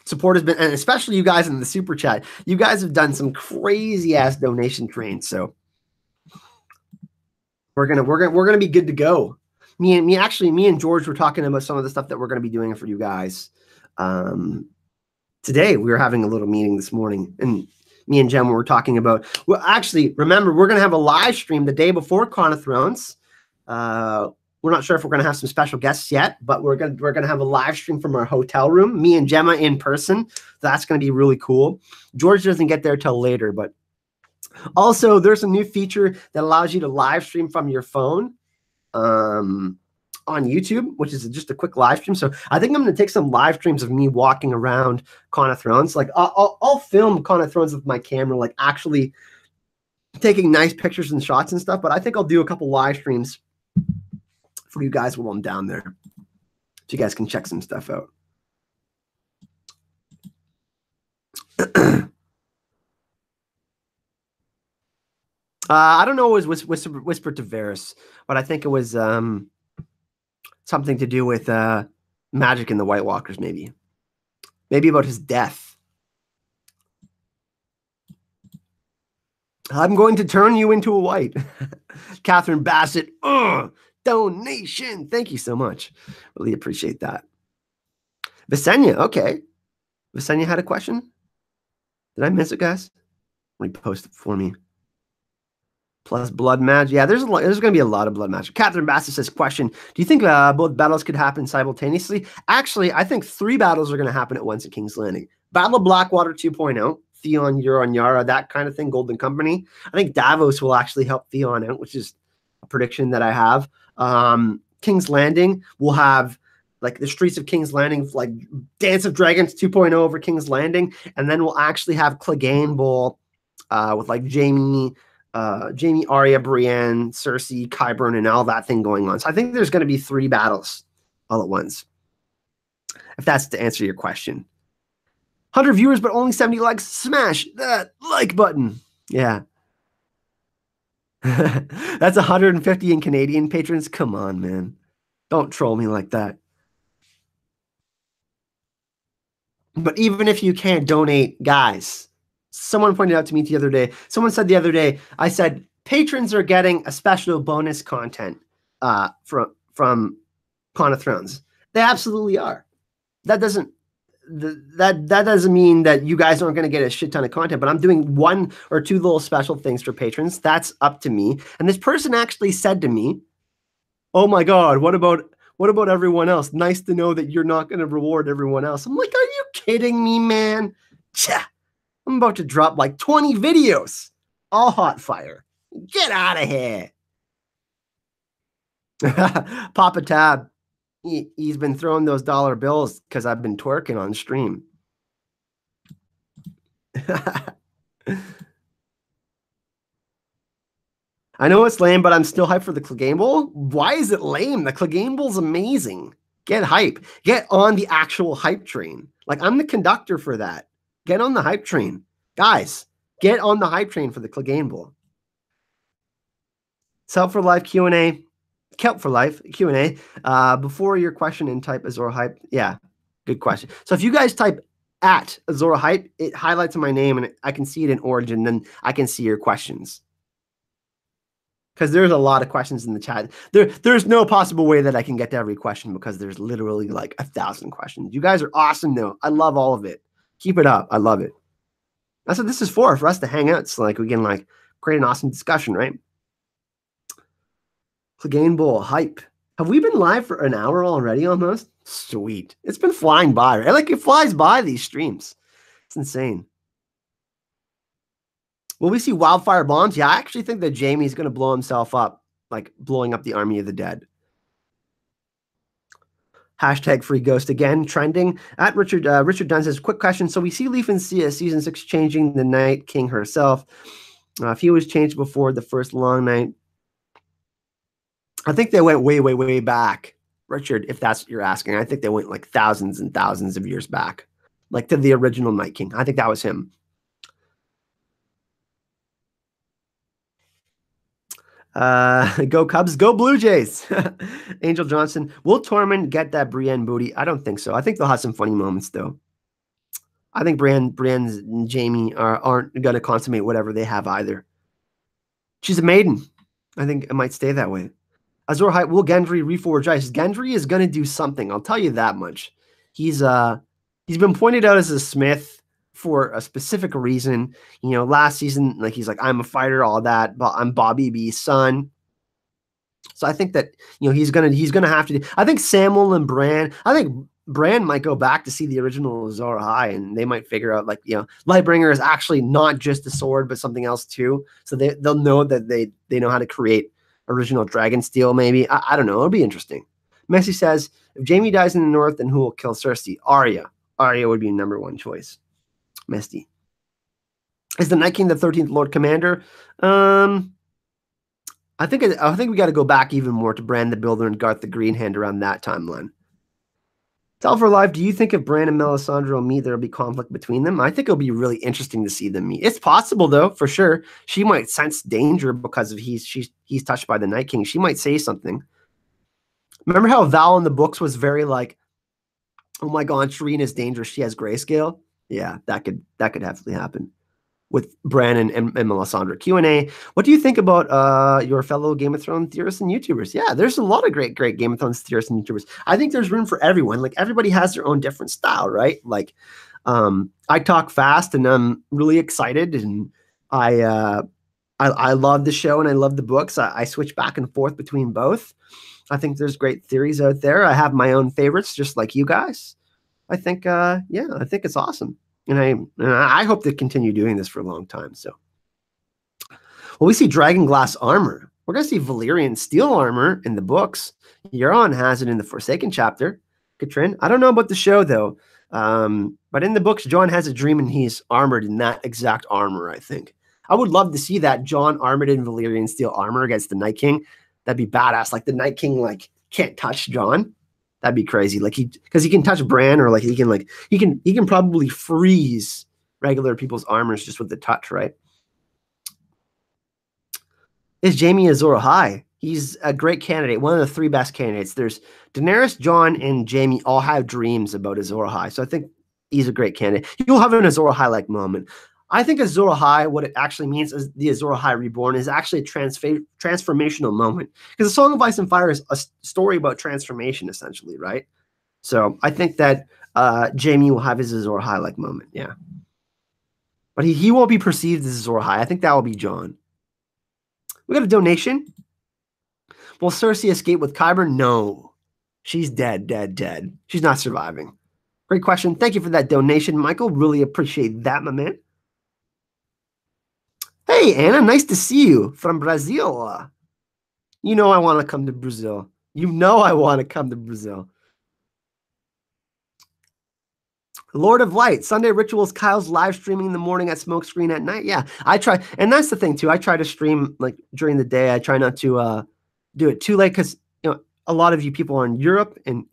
support has been, and especially you guys in the super chat, you guys have done some crazy ass donation trains. So we're gonna be good to go. Me and George were talking about some of the stuff that we're gonna be doing for you guys. Today we were having a little meeting this morning, and me and Jem were talking about. Well, actually, remember we're gonna have a live stream the day before Con of Thrones. We're not sure if we're going to have some special guests yet, but we're going to have a live stream from our hotel room, me and Gemma in person. So that's going to be really cool. George doesn't get there till later, but also there's a new feature that allows you to live stream from your phone on YouTube, which is just a quick live stream. So I think I'm going to take some live streams of me walking around Con of Thrones. Like I'll film Con of Thrones with my camera, like actually taking nice pictures and shots and stuff. But I think I'll do a couple live streams for you guys while I'm down there, so you guys can check some stuff out. I don't know. It was whispered to Varys, but I think it was something to do with magic in the White Walkers, maybe about his death. I'm going to turn you into a white. Catherine Bassett. Donation. Thank you so much. Really appreciate that. Visenya. Okay. Visenya had a question. Did I miss it, guys? Repost it for me. Plus blood match. Yeah, there's going to be a lot of blood match. Catherine Bassett says, question, do you think both battles could happen simultaneously? Actually, I think 3 battles are going to happen at once at King's Landing. Battle of Blackwater 2.0. Theon, Euron, Yara, that kind of thing. Golden Company. I think Davos will actually help Theon out, which is a prediction that I have. King's Landing will have like the streets of King's Landing, like Dance of Dragons 2.0 over King's Landing, and then we'll actually have Clegane Bowl with like Jamie, Arya, Brienne, Cersei, Qyburn, and all that thing going on. So I think there's going to be 3 battles all at once. If that's to answer your question. 100 viewers, but only 70 likes. Smash that like button. Yeah. That's 150 in Canadian patrons. Come on, man. Don't troll me like that. But even if you can't donate, guys, someone pointed out to me the other day. Someone said the other day, I said, patrons are getting a special bonus content from Con of Thrones. They absolutely are. That doesn't mean that you guys aren't going to get a shit ton of content, but I'm doing 1 or 2 little special things for patrons. That's up to me. And this person actually said to me, oh my God, what about everyone else? Nice to know that you're not going to reward everyone else. I'm like, are you kidding me, man? Tcha, I'm about to drop like 20 videos. All hot fire. Get out of here. Papa Tab. He's been throwing those dollar bills because I've been twerking on stream. I know it's lame, but I'm still hyped for the Clegane Bowl. Why is it lame? The Clegane Bowl's amazing. Get hype. Get on the actual hype train. Like, I'm the conductor for that. Get on the hype train. Guys, get on the hype train for the Clegane Bowl. Self for Life Q&A. Kelp for Life Q&A. Before your question and type Azor Hype. Yeah, good question. So if you guys type at Azor Hype, it highlights my name and I can see it in Origin. Then I can see your questions. Because there's a lot of questions in the chat. There's no possible way that I can get to every question because there's literally like 1,000 questions. You guys are awesome, though. I love all of it. Keep it up. I love it. That's what this is for us to hang out. So like we can like create an awesome discussion, right? Clegane Bowl hype. Have we been live for an hour already almost? Sweet. It's been flying by, right? Like it flies by these streams. It's insane. Will we see wildfire bombs? Yeah, I actually think that Jamie's going to blow himself up, like blowing up the army of the dead. Hashtag free ghost again, trending. At Richard Dunn says, quick question. So we see Leaf in season 6 changing the Night King herself. If he was changed before the first long night, I think they went way, way, way back. Richard, if that's what you're asking, I think they went like thousands and thousands of years back, like to the original Night King. I think that was him. Go Cubs, go Blue Jays. Angel Johnson. Will Tormund get that Brienne booty? I don't think so. I think they'll have some funny moments though. I think Brienne and Jamie aren't going to consummate whatever they have either. She's a maiden. I think it might stay that way. Azor Ahai, will Gendry reforge ice? Gendry is going to do something. I'll tell you that much. He's been pointed out as a smith for a specific reason. You know, last season, like he's like, I'm a fighter, all that, but I'm Bobby B's son. So I think that, you know, he's gonna have to. I think Samuel and Bran. I think Bran might go back to see the original Azor Ahai, and they might figure out, like, you know, Lightbringer is actually not just a sword, but something else too. So they'll know that they know how to create original dragon steel. Maybe I don't know. It'll be interesting. Messi says, if Jamie dies in the north, then who will kill Cersei? Arya. Arya would be #1 choice. Messi. Is the Night King the 13th Lord Commander? I think we got to go back even more to Bran the Builder and Garth the Greenhand around that timeline. Tell for live, do you think if Bran and Melisandre meet, there'll be conflict between them? I think it'll be really interesting to see them meet. It's possible though, for sure. She might sense danger because of he's touched by the Night King. She might say something. Remember how Val in the books was very like, oh my God, Shireen is dangerous. She has grayscale. Yeah, that could definitely happen with Bran and Melisandre. Q&A. What do you think about your fellow Game of Thrones theorists and YouTubers? Yeah, there's a lot of great Game of Thrones theorists and YouTubers. I think there's room for everyone. Like, everybody has their own different style, right? Like, I talk fast and I'm really excited, and I love the show and I love the books. I switch back and forth between both. I think there's great theories out there. I have my own favorites, just like you guys. I think, yeah, I think it's awesome. And I hope to continue doing this for a long time. So, well, we see dragon glass armor. We're going to see Valyrian steel armor in the books. Euron has it in the Forsaken chapter. Katrin, I don't know about the show, though. But in the books, Jon has a dream and he's armored in that exact armor, I think. I would love to see that, Jon armored in Valyrian steel armor against the Night King. That'd be badass. Like, the Night King, like, can't touch Jon. That'd be crazy. Like, because he can touch Bran, or like he can probably freeze regular people's armors just with the touch, right? Is Jamie Azor Ahai? He's a great candidate. One of the 3 best candidates. There's Daenerys, Jon, and Jamie all have dreams about Azor Ahai. So I think he's a great candidate. You'll have an Azor Ahai-like moment. I think Azor Ahai, what it actually means is the Azor Ahai Reborn is actually a transformational moment. Because the Song of Ice and Fire is a story about transformation, essentially, right? So I think that Jamie will have his Azor Ahai-like moment, yeah. But he won't be perceived as Azor Ahai. I think that will be Jon. We got a donation. Will Cersei escape with Qyburn? No. She's dead. She's not surviving. Great question. Thank you for that donation, Michael. Really appreciate that, my man. Hey, Anna, nice to see you from Brazil. You know I want to come to Brazil. You know I want to come to Brazil. Lord of Light, Sunday Rituals, Kyle's live streaming in the morning at Smokescreen at night. Yeah, I try. And that's the thing, too. I try to stream, like, during the day. I try not to do it too late because, you know, a lot of you people are in Europe and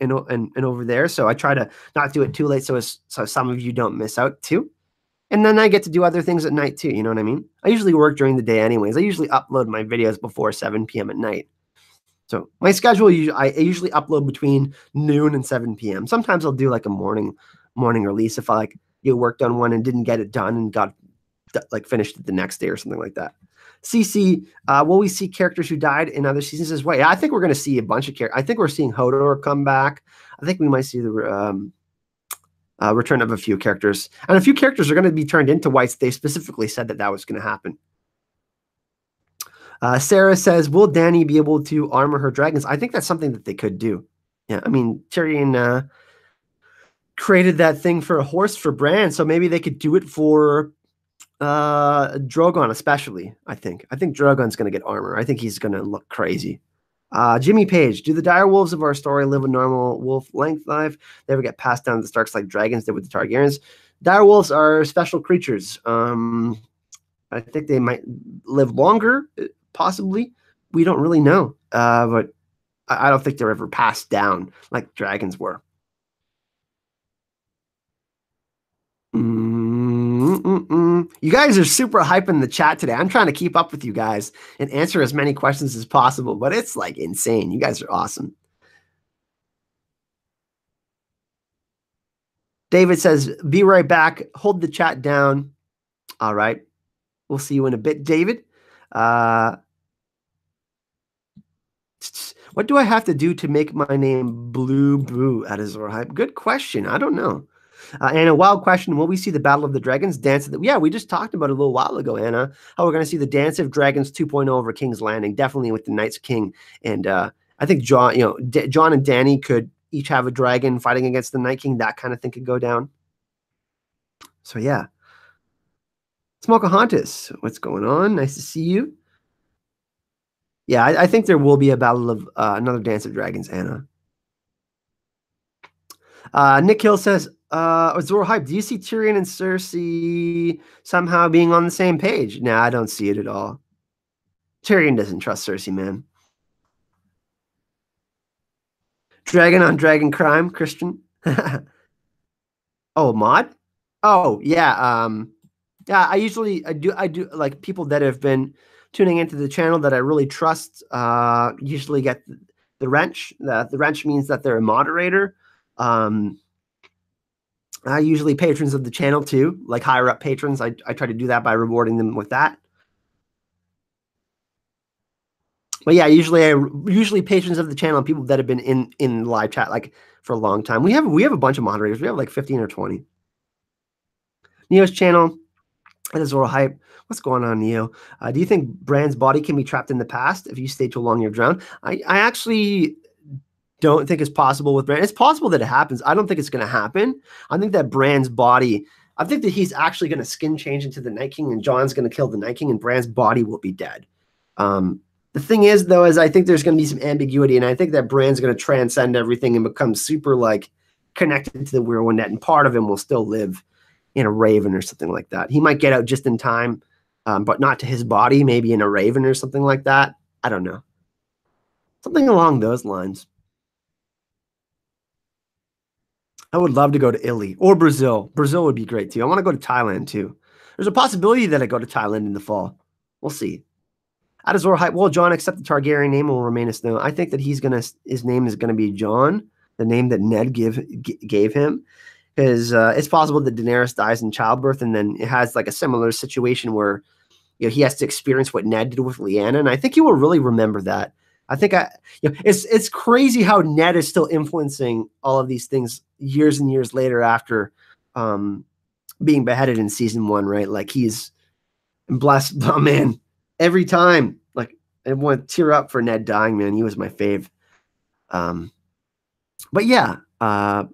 over there. So I try to not do it too late so some of you don't miss out, too. And then I get to do other things at night too. You know what I mean? I usually work during the day anyways. I usually upload my videos before 7 p.m. at night. So my schedule, I usually upload between noon and 7 p.m. Sometimes I'll do like a morning release if I like worked on one and didn't get it done and got like finished it the next day or something like that. CC, will we see characters who died in other seasons as well? Yeah, I think we're going to see a bunch of characters. I think we're seeing Hodor come back. I think we might see the return of a few characters. And a few characters are going to be turned into whites. They specifically said that was going to happen. Sarah says, will Dany be able to armor her dragons? I think that's something that they could do. Yeah, I mean, Tyrion created that thing for a horse for Bran, so maybe they could do it for Drogon especially. I think Drogon's going to get armor. I think he's going to look crazy. Jimmy Page, do the dire wolves of our story live a normal wolf length life? They ever get passed down to the Starks like dragons did with the Targaryens? Dire wolves are special creatures. I think they might live longer, possibly. We don't really know, but I don't think they're ever passed down like dragons were. You guys are super hype in the chat today. I'm trying to keep up with you guys and answer as many questions as possible, but it's like insane. You guys are awesome. David says, be right back. Hold the chat down. All right. We'll see you in a bit, David. What do I have to do to make my name Blue Boo at Azor Ahai? Good question. I don't know. And a wild question, will we see the Battle of the Dragons dance? Yeah, we just talked about it a little while ago, Anna, how we're going to see the Dance of Dragons 2.0 over King's Landing, definitely with the Knights King. And I think Jon, Jon and Dany could each have a dragon fighting against the Night King. That kind of thing could go down. So, yeah. Smokahontas, what's going on? Nice to see you. Yeah, I think there will be a battle of another Dance of Dragons, Anna. Nick Hill says, Azor Hype, do you see Tyrion and Cersei somehow being on the same page? Nah, I don't see it at all. Tyrion doesn't trust Cersei, man. Dragon on Dragon Crime, Christian. Oh, mod? Oh, yeah. Yeah, I do like people that have been tuning into the channel that I really trust usually get the wrench. The wrench means that they're a moderator. Usually patrons of the channel too, like higher up patrons. I try to do that by rewarding them with that. But yeah, usually patrons of the channel, people that have been in live chat like for a long time. We have a bunch of moderators. We have like 15 or 20. Neo's channel. That is Azor Hype. What's going on, Neo? Do you think Bran's body can be trapped in the past? If you stay too long, you're drowned. I actually don't think it's possible with Bran. It's possible that it happens. I don't think it's going to happen. I think that Bran's body, I think that he's actually going to skin change into the Night King and Jon's going to kill the Night King and Bran's body will be dead. The thing is, though, is I think there's going to be some ambiguity, and I think that Bran's going to transcend everything and become super, like, connected to the Weirwood Net, and part of him will still live in a raven or something like that. He might get out just in time, but not to his body, maybe in a raven or something like that. I don't know. Something along those lines. I would love to go to Italy or Brazil. Brazil would be great, too. I want to go to Thailand, too. There's a possibility that I go to Thailand in the fall. We'll see. At Azor Hype, will Jon accept the Targaryen name will remain a snow? I think that his name is gonna be Jon, the name that Ned gave him, because it's possible that Daenerys dies in childbirth, and then it has like a similar situation where he has to experience what Ned did with Lyanna, and I think he will really remember that. I think it's crazy how Ned is still influencing all of these things years and years later after being beheaded in season 1, right? Like he's blessed. Oh man. Every time, like, I want to tear up for Ned dying, man. He was my fave. But yeah, damn,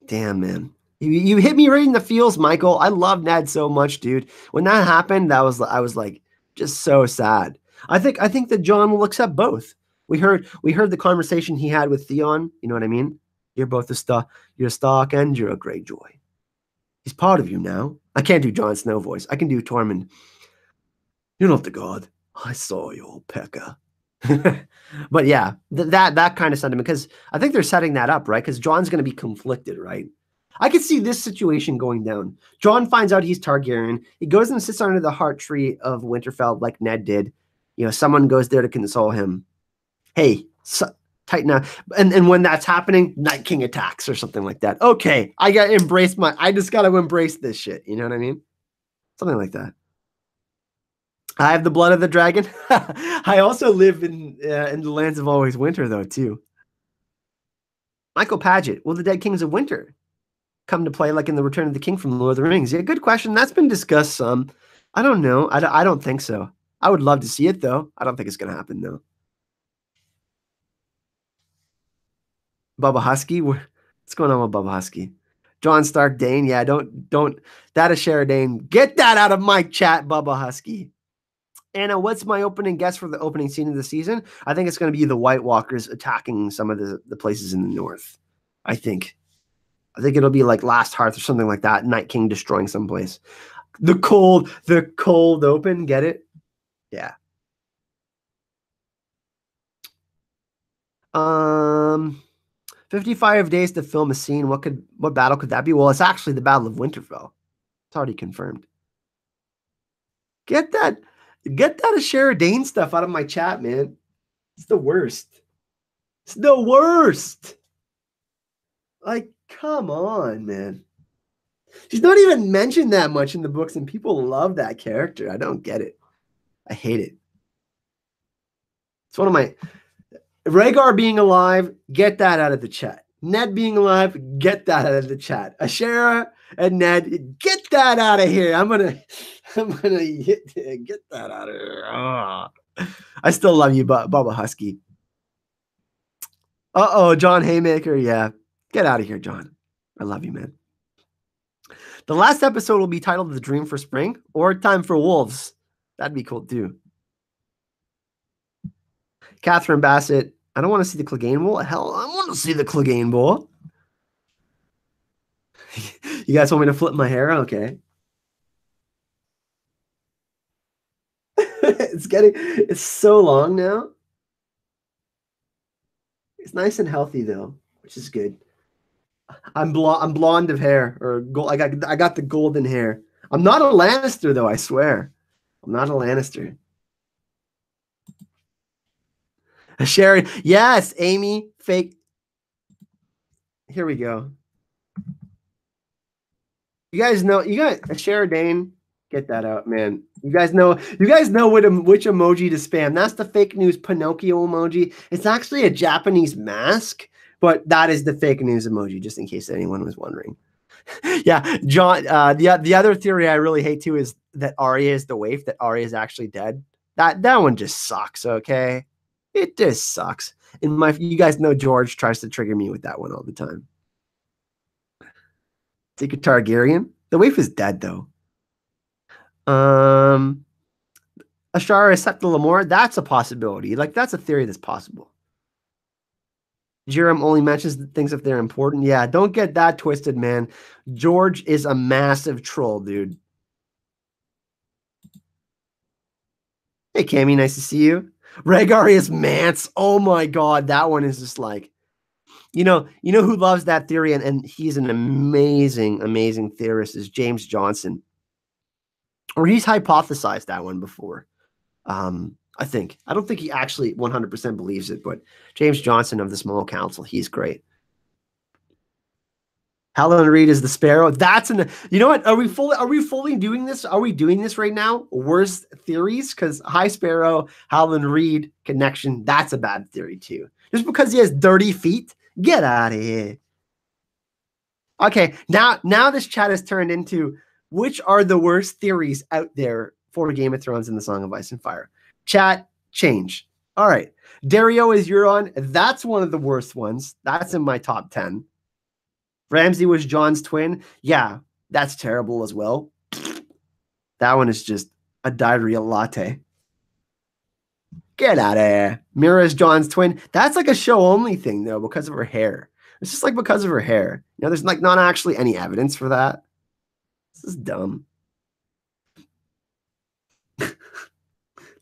man. You hit me right in the feels, Michael. I love Ned so much, dude. When that happened, I was like just so sad. I think that Jon will accept both. We heard the conversation he had with Theon. You know what I mean? You're both a star. You're a Stark and you're a Greyjoy. He's part of you now. I can't do Jon Snow voice. I can do Tormund. You're not the god. I saw your pecker. But yeah, that kind of sentiment, because I think they're setting that up, right? Because Jon's going to be conflicted, right? I could see this situation going down. Jon finds out he's Targaryen. He goes and sits under the heart tree of Winterfell like Ned did. Someone goes there to console him. Hey, tighten up. And when that's happening, Night King attacks or something like that. Okay, I just got to embrace this shit. You know what I mean? Something like that. I have the blood of the dragon. I also live in the lands of always winter, though, too. Michael Paget, will the Dead Kings of Winter come to play like in the Return of the King from Lord of the Rings? Yeah, good question. That's been discussed some. I don't know. I don't think so. I would love to see it though. I don't think it's gonna happen though. Bubba Husky, what's going on with Bubba Husky? John Stark Dane, yeah, don't that is Sheridan. Get that out of my chat, Bubba Husky. Anna, what's my opening guess for the opening scene of the season? I think it's going to be the White Walkers attacking some of the places in the north. I think it'll be like Last Hearth or something like that. Night King destroying someplace. The cold open. Get it? Yeah. 55 days to film a scene. What battle could that be? Well, it's actually the Battle of Winterfell. It's already confirmed. Get that Sheridan stuff out of my chat, man. It's the worst. It's the worst. Like, come on, man. She's not even mentioned that much in the books, and people love that character. I don't get it. I hate it. It's one of my... Rhaegar being alive, get that out of the chat. Ned being alive, get that out of the chat. Ashera and Ned, get that out of here. I'm gonna get that out of here. Oh. I still love you, Bubba Husky. Uh-oh, John Haymaker. Yeah. Get out of here, John. I love you, man. The last episode will be titled The Dream for Spring or Time for Wolves. That'd be cool, too. Catherine Bassett. I don't want to see the Clegane Bowl. Hell, I want to see the Clegane Bowl. You guys want me to flip my hair? Okay. It's so long now. It's nice and healthy though, which is good. I'm blonde of hair, or gold. I got the golden hair. I'm not a Lannister though, I swear. I'm not a Lannister. Sharon, yes, Amy, fake. Here we go. You guys, Sheridan, get that out, man. You guys know which emoji to spam. That's the fake news Pinocchio emoji. It's actually a Japanese mask, but that is the fake news emoji, just in case anyone was wondering. Yeah, John. The other theory I really hate too is that Arya is the waif. That Arya is actually dead. That one just sucks. Okay, it just sucks. You guys know George tries to trigger me with that one all the time. Take a Targaryen. The waif is dead though. Ashara Septa Lamore, that's a possibility. Like, that's a theory that's possible. Jerem only mentions things if they're important. Yeah, don't get that twisted, man. George is a massive troll, dude. Hey, Cammy, nice to see you. Rhaegar is Mance. Oh my god, that one is just like... You know who loves that theory, and he's an amazing, amazing theorist, is James Johnson. Or he's hypothesized that one before. I think. I don't think he actually 100% believes it, but James Johnson of the Small Council, he's great. Helen Reed is the Sparrow. That's you know what? Are we fully doing this? Are we doing this right now? Worst theories? Because High Sparrow, Helen Reed connection, that's a bad theory too. Just because he has dirty feet, get out of here. Okay, now this chat has turned into which are the worst theories out there for Game of Thrones and the Song of Ice and Fire. Chat, change. All right. Dario is Euron. That's one of the worst ones. That's in my top 10. Ramsay was Jon's twin. Yeah, that's terrible as well. That one is just a diarrhea latte. Get out of here. Mira is Jon's twin. That's like a show-only thing, though, because of her hair. It's just like because of her hair. You know, there's like not actually any evidence for that. This is dumb.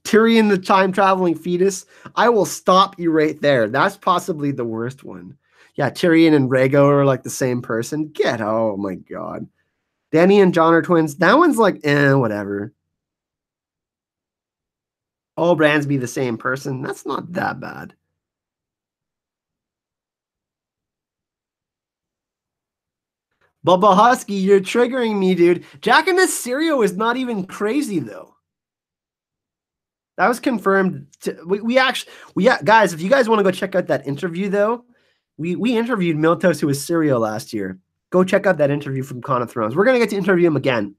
Tyrion, the time-traveling fetus. I will stop you right there. That's possibly the worst one. Yeah, Tyrion and Rhaegar are like the same person. Oh my god. Dany and Jon are twins. That one's like, whatever. All Bransby the same person. That's not that bad. Bubba Husky, you're triggering me, dude. Jack and Syrio is not even crazy, though. That was confirmed. Guys, if you guys want to go check out that interview, though, we interviewed Miltos, who was Syrio last year. Go check out that interview from Con of Thrones. We're gonna get to interview him again,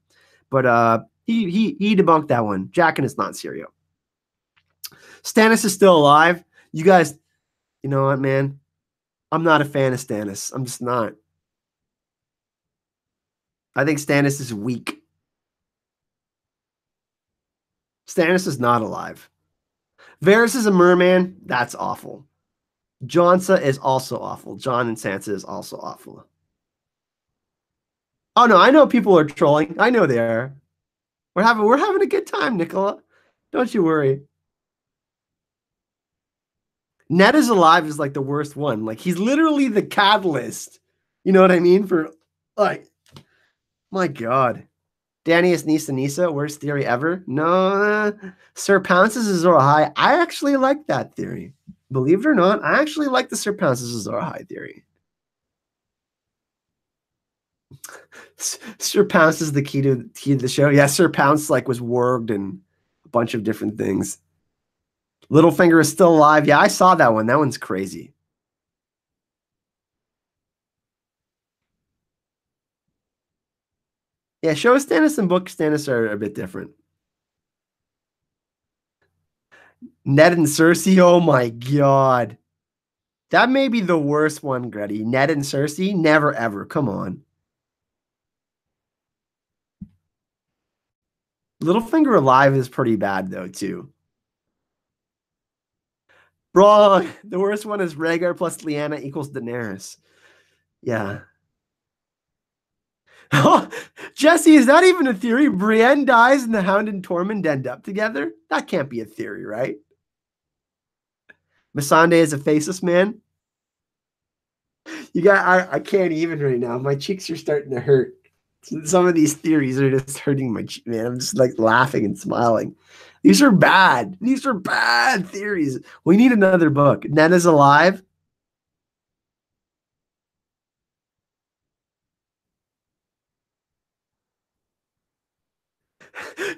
but he debunked that one. Jaqen is not Syrio. Stannis is still alive. You guys, you know what, man? I'm not a fan of Stannis. I'm just not. I think Stannis is weak. Stannis is not alive. Varys is a merman. That's awful. Johnsa is also awful. Jon and Sansa is also awful. Oh no, I know people are trolling. I know they are. We're having a good time, Nicola. Don't you worry. Ned is alive is like the worst one. Like he's literally the catalyst. You know what I mean? For like, my God. Danny is Nisa Nisa, worst theory ever. No, Sir Pounces Azor Ahai. I actually like that theory. Believe it or not, I actually like the Sir Pounces Azor Ahai theory. Sir Pounce is the key to the show. Yeah, Sir Pounce like was warged and a bunch of different things. Littlefinger is still alive. Yeah, I saw that one. That one's crazy. Yeah, show Stannis and book Stannis are a bit different. Ned and Cersei. Oh my God. That may be the worst one, Gretty. Ned and Cersei? Never ever. Come on. Littlefinger alive is pretty bad, though, too. Wrong. The worst one is Rhaegar plus Lyanna equals Daenerys. Yeah. Jesse, is that even a theory? Brienne dies and the Hound and Tormund end up together? That can't be a theory, right? Missandei is a faceless man. You got I can't even right now. My cheeks are starting to hurt. Some of these theories are just hurting my cheek, man. I'm just like laughing and smiling. These are bad. These are bad theories. We need another book. Ned is alive.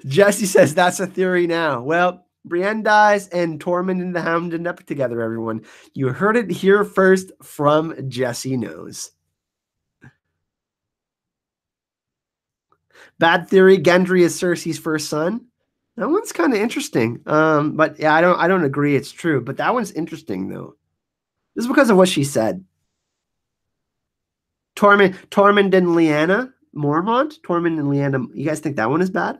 Jesse says that's a theory now. Well, Brienne dies and Tormund and the Hound end up together, everyone. You heard it here first from Jesse Knows. Bad theory, Gendry is Cersei's first son. That one's kind of interesting. But yeah, I don't agree it's true, but that one's interesting though. Just because of what she said. Tormund and Lyanna Mormont? Tormund and Lyanna, you guys think that one is bad?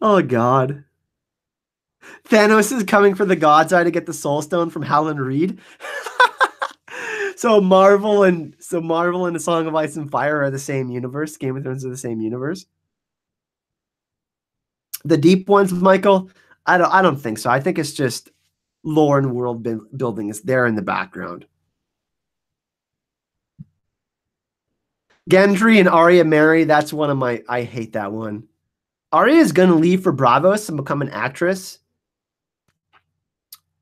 Oh God. Thanos is coming for the God's Eye to get the Soul Stone from Howland Reed. So Marvel and the Song of Ice and Fire are the same universe. Game of Thrones are the same universe. The deep ones, Michael, I don't think so. I think it's just lore and world building is there in the background. Gendry and Arya marry. That's one of my. I hate that one. Arya is gonna leave for Bravos and become an actress,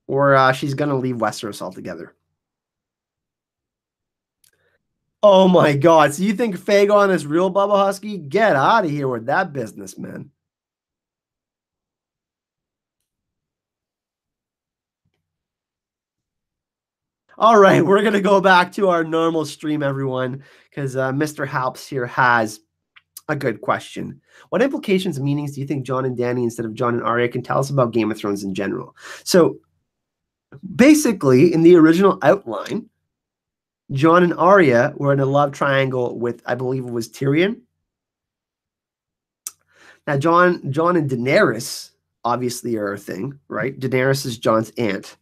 or she's gonna leave Westeros altogether. Oh my God! So you think Fagon is real, Bubba Husky? Get out of here with that business, man. All right, we're gonna go back to our normal stream, everyone, because Mr. Halps here has a good question. What implications and meanings do you think Jon and Dany instead of Jon and Arya can tell us about Game of Thrones in general? So basically, in the original outline, Jon and Arya were in a love triangle with, I believe it was Tyrion. Now, Jon and Daenerys obviously are a thing, right? Daenerys is Jon's aunt.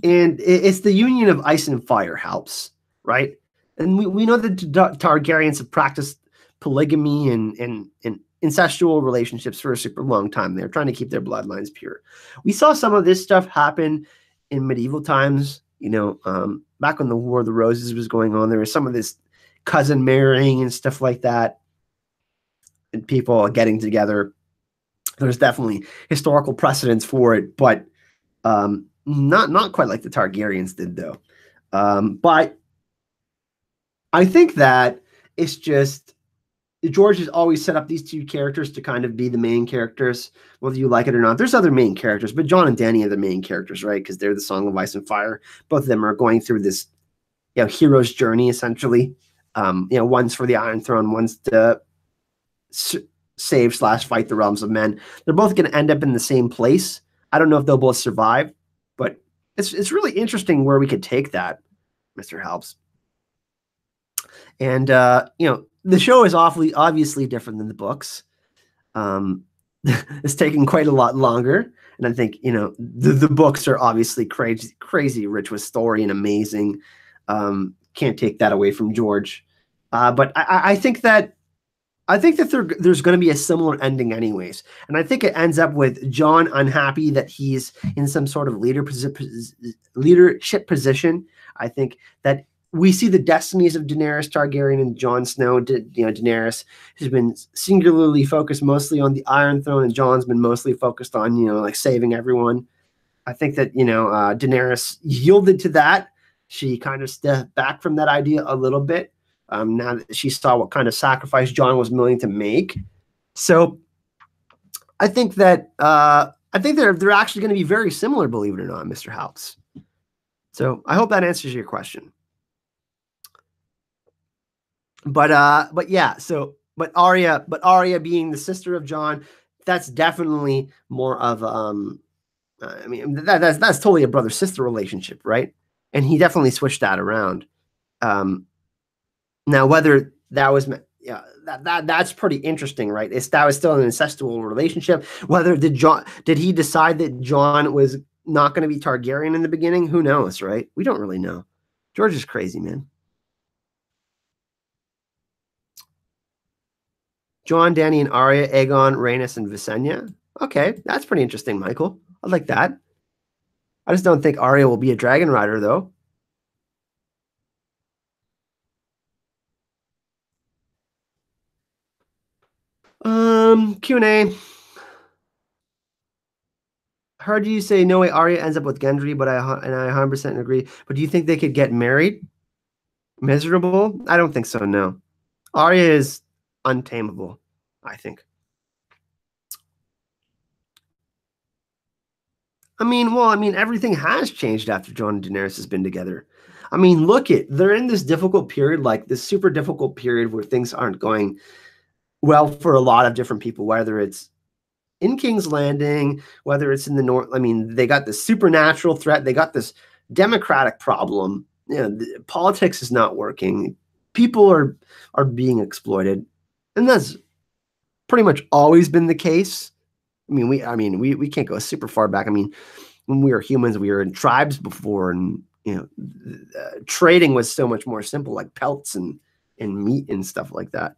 And it's the union of ice and fire helps, right? And we know that Targaryens have practiced polygamy and incestual relationships for a super long time. They're trying to keep their bloodlines pure. We saw some of this stuff happen in medieval times. Back when the War of the Roses was going on, there was some of this cousin marrying and stuff like that, and people getting together. There's definitely historical precedents for it, but not quite like the Targaryens did, though. But I think that it's just George has always set up these two characters to kind of be the main characters, whether you like it or not. There's other main characters, but Jon and Dany are the main characters, right? Because they're the Song of Ice and Fire. Both of them are going through this, hero's journey, essentially. One's for the Iron Throne, one's to save slash fight the realms of men. They're both going to end up in the same place. I don't know if they'll both survive, but it's really interesting where we could take that, Mr. Halps. And the show is awfully obviously different than the books. It's taking quite a lot longer, and I think the books are obviously crazy rich with story and amazing. Can't take that away from George, but I think that there's going to be a similar ending anyways. And I think it ends up with Jon unhappy that he's in some sort of leadership position. I think that we see the destinies of Daenerys Targaryen and Jon Snow. Daenerys has been singularly focused mostly on the Iron Throne, and Jon's been mostly focused on, like saving everyone. I think that, Daenerys yielded to that. She kind of stepped back from that idea a little bit. Now that she saw what kind of sacrifice Jon was willing to make. So I think that they're actually going to be very similar, believe it or not, Mr. House. So I hope that answers your question. But yeah, but Arya being the sister of Jon, that's definitely more of I mean that's totally a brother-sister relationship, right? And he definitely switched that around. Now, whether that was that's pretty interesting, right? That was still an incestual relationship. Whether did he decide that Jon was not going to be Targaryen in the beginning? Who knows, right? We don't really know. George is crazy, man. Jon, Dany, and Arya, Aegon, Rhaenys, and Visenya. Okay, that's pretty interesting, Michael. I like that. I just don't think Arya will be a dragon rider, though. Q&A. Heard you say no way Arya ends up with Gendry, but I 100% agree. But do you think they could get married? Miserable? I don't think so, no. Arya is untamable, I think. I mean, everything has changed after Jon and Daenerys has been together. I mean, they're in this difficult period, like this super difficult period where things aren't going well for a lot of different people, whether it's in King's Landing, whether it's in the North. I mean, they got this supernatural threat. They got this democratic problem. Politics is not working. People are being exploited, and that's pretty much always been the case. We can't go super far back. I mean, when we were humans, we were in tribes before, and trading was so much more simple, like pelts and meat and stuff like that.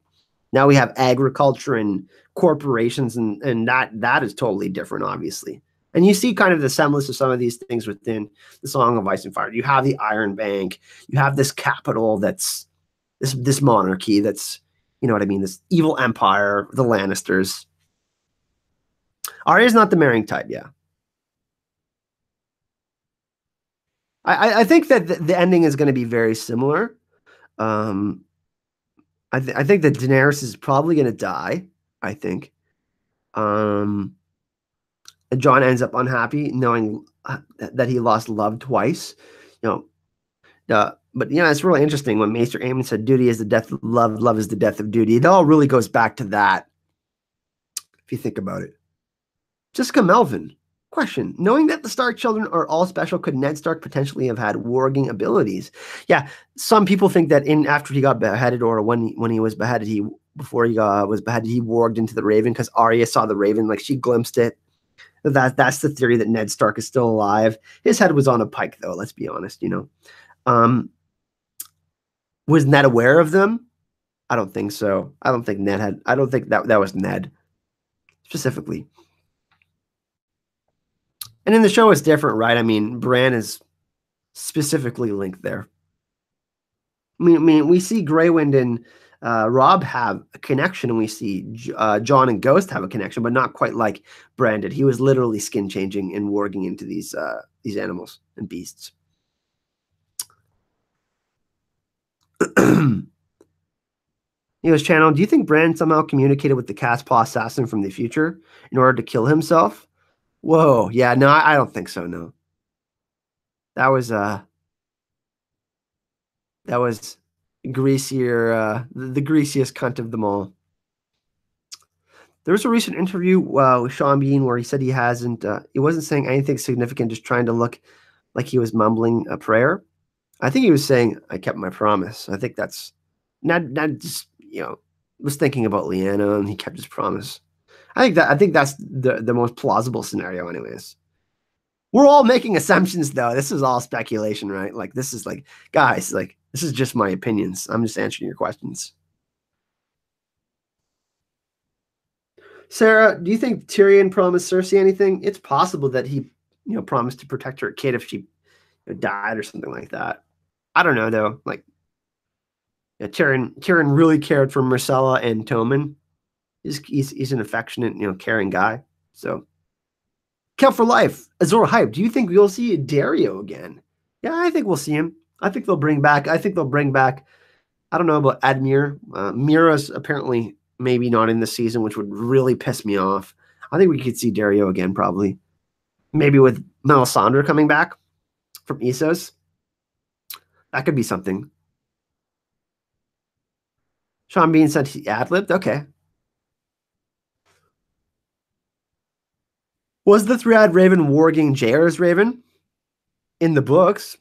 Now we have agriculture and corporations, and that is totally different, obviously. And you see kind of the semblance of some of these things within the Song of Ice and Fire. You have the Iron Bank. You have this capital that's this monarchy that's, you know what I mean, this evil empire, the Lannisters. Arya's not the marrying type, yeah. I think that the ending is going to be very similar. I think that Daenerys is probably going to die. I think. Jon ends up unhappy knowing that he lost love twice. But it's really interesting when Maester Aemon said, "Duty is the death of love, love is the death of duty." It all really goes back to that, if you think about it. Jessica Melvin. Question. Knowing that the Stark children are all special, could Ned Stark potentially have had warging abilities? Yeah, some people think that after he got beheaded, or when he was beheaded, before he was beheaded, he warged into the Raven because Arya saw the Raven, like she glimpsed it. That's the theory, that Ned Stark is still alive. His head was on a pike, though. Let's be honest. Was Ned aware of them? I don't think so. I don't think Ned had. I don't think that was Ned specifically. And in the show, it's different, right? I mean, Bran is specifically linked there. I mean, we see Grey Wind and Robb have a connection, and we see Jon and Ghost have a connection, but not quite like Bran did. He was literally skin changing and warging into these animals and beasts. Neo's channel. Do you think Bran somehow communicated with the Catspaw assassin from the future in order to kill himself? Whoa, yeah, no, I don't think so. No, that was greasier, the greasiest cunt of them all. There was a recent interview with Sean Bean where he said he wasn't saying anything significant, just trying to look like he was mumbling a prayer. I think he was saying, "I kept my promise." I think that's not just was thinking about Leanna and he kept his promise. I think that's the most plausible scenario, anyways. We're all making assumptions, though. This is all speculation, right? Like this is like, guys, like this is just my opinions. I'm just answering your questions. Sarah, do you think Tyrion promised Cersei anything? It's possible that he, promised to protect her kid if she died or something like that. I don't know though. Like, yeah, Tyrion really cared for Myrcella and Tommen. He's an affectionate, caring guy. So, Count for life. Azor Ahai. Do you think we'll see Dario again? Yeah, I think we'll see him. I think they'll bring back. I think they'll bring back. I don't know about Admir. Mira's apparently maybe not in this season, which would really piss me off. I think we could see Dario again, probably. Maybe with Melisandre coming back from Essos. That could be something. Sean Bean said he ad-libbed. Okay. Was the three-eyed raven warging Jair's raven? In the books.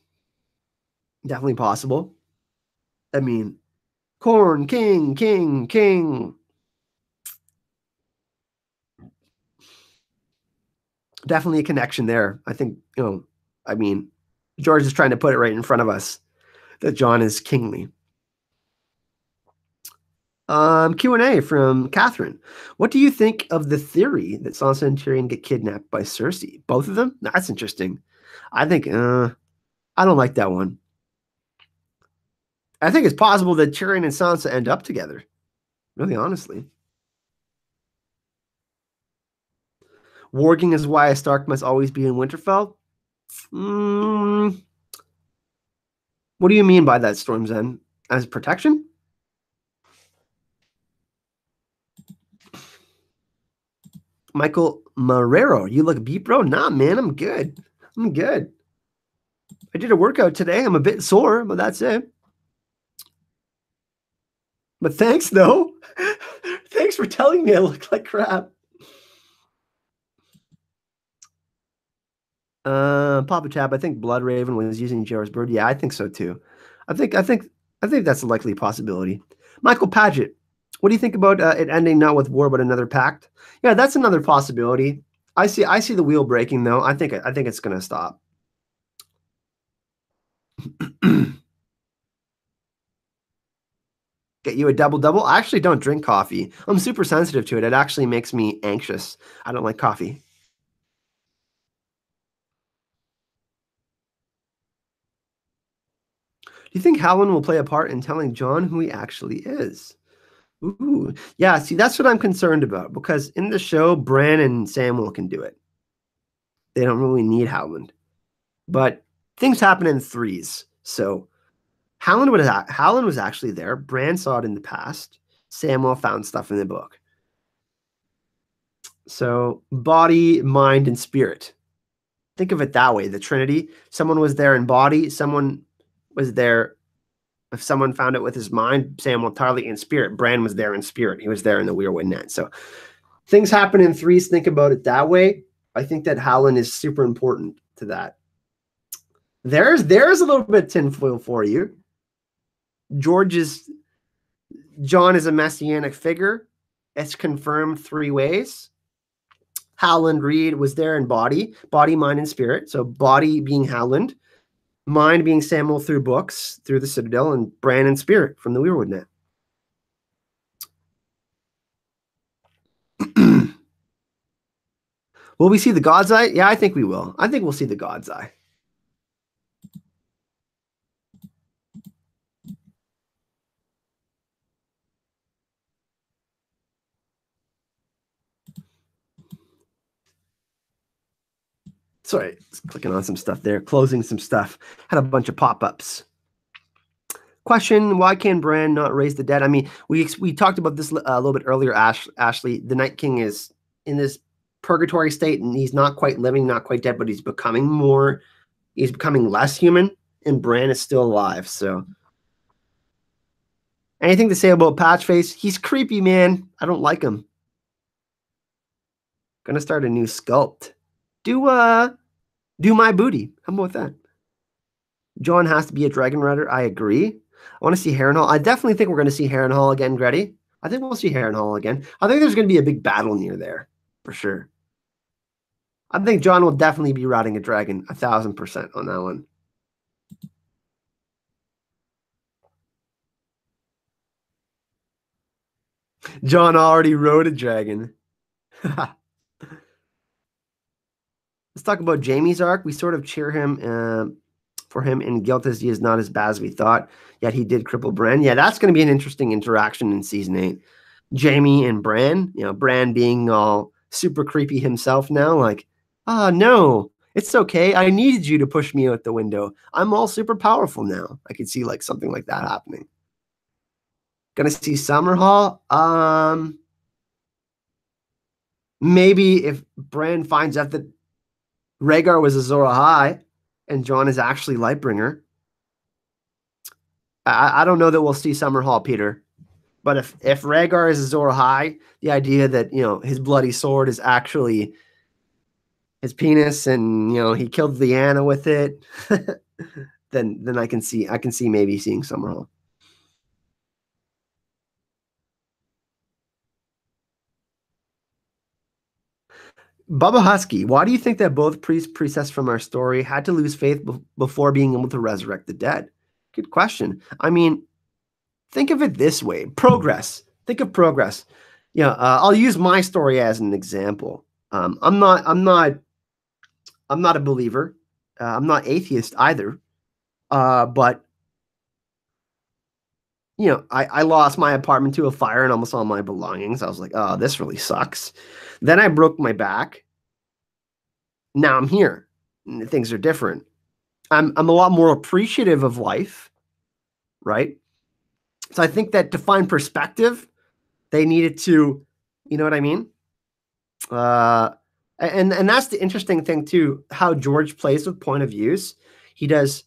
Definitely possible. I mean, Corn, King, King, King. Definitely a connection there. I think, I mean, George is trying to put it right in front of us that Jon is kingly. Q&A from Catherine. What do you think of the theory that Sansa and Tyrion get kidnapped by Cersei? Both of them? That's interesting. I think, I don't like that one. I think it's possible that Tyrion and Sansa end up together. Really, honestly. Warging is why a Stark must always be in Winterfell? What do you mean by that, Storm's End? As protection? Michael Marrero, you look beat, bro. Nah, man, I'm good. I'm good. I did a workout today. I'm a bit sore, but that's it. But thanks, though. Thanks for telling me I look like crap. Papa Tab, I think Blood Raven was using Jair's bird. Yeah, I think so too. I think that's a likely possibility. Michael Paget, what do you think about it ending not with war but another pact? Yeah, that's another possibility. I see the wheel breaking though. I think it's gonna stop. Get you a double. I actually don't drink coffee. I'm super sensitive to it. It actually makes me anxious. I don't like coffee. Do you think Howland will play a part in telling Jon who he actually is? Ooh, yeah. See, that's what I'm concerned about because in the show, Bran and Samuel can do it. They don't really need Howland, but things happen in threes. So Howland was actually there. Bran saw it in the past. Samuel found stuff in the book. So body, mind, and spirit. Think of it that way. The Trinity. Someone was there in body. Someone was there. If someone found it with his mind, Samuel Tarly in spirit. Bran was there in spirit. He was there in the Weirwood Net. So things happen in threes. Think about it that way. I think that Howland is super important to that. There's a little bit tinfoil for you. Jon is a messianic figure. It's confirmed three ways. Howland Reed was there in body, mind, and spirit. So body being Howland, mind being Samuel through books, through the Citadel, and Bran and spirit from the Weirwood Net. Will we see the God's Eye? Yeah, I think we will. I think we'll see the God's Eye. Sorry, just clicking on some stuff there, closing some stuff. Had a bunch of pop-ups. Question: why can Bran not raise the dead? I mean, we talked about this a little bit earlier, Ashley. The Night King is in this purgatory state, and he's not quite living, not quite dead, but he's becoming less human, and Bran is still alive. So, anything to say about Patchface? He's creepy, man. I don't like him. Gonna start a new sculpt. Do my booty. How about that? John has to be a dragon rider. I agree. I want to see Harrenhal. I definitely think we're going to see Harrenhal again, Gretty. I think we'll see Harrenhal again. I think there's going to be a big battle near there, for sure. I think John will definitely be riding a dragon, 1,000% on that one. John already rode a dragon. Let's talk about Jamie's arc. We sort of cheer him for him in guilt as he is not as bad as we thought, yet he did cripple Bran. Yeah, that's going to be an interesting interaction in season 8. Jamie and Bran, Bran being all super creepy himself now, like, no, it's okay. I needed you to push me out the window. I'm all super powerful now. I could see like something like that happening. Gonna see Summerhall. Maybe if Bran finds out that Rhaegar was Azor Ahai and Jon is actually Lightbringer. I don't know that we'll see Summerhall, Peter. But if Rhaegar is Azor Ahai, the idea that his bloody sword is actually his penis, and he killed Lyanna with it, then I can see maybe seeing Summerhall. Bubba Husky, why do you think that both priestess from our story had to lose faith before being able to resurrect the dead? Good question. I mean, think of it this way: progress. Think of progress. I'll use my story as an example. I'm not a believer. I'm not atheist either. But I lost my apartment to a fire and almost all my belongings. I was like, oh, this really sucks. Then I broke my back. Now I'm here. Things are different. I'm a lot more appreciative of life, right? So I think that to find perspective, they needed to, you know what I mean? And that's the interesting thing too, how George plays with point of views. He does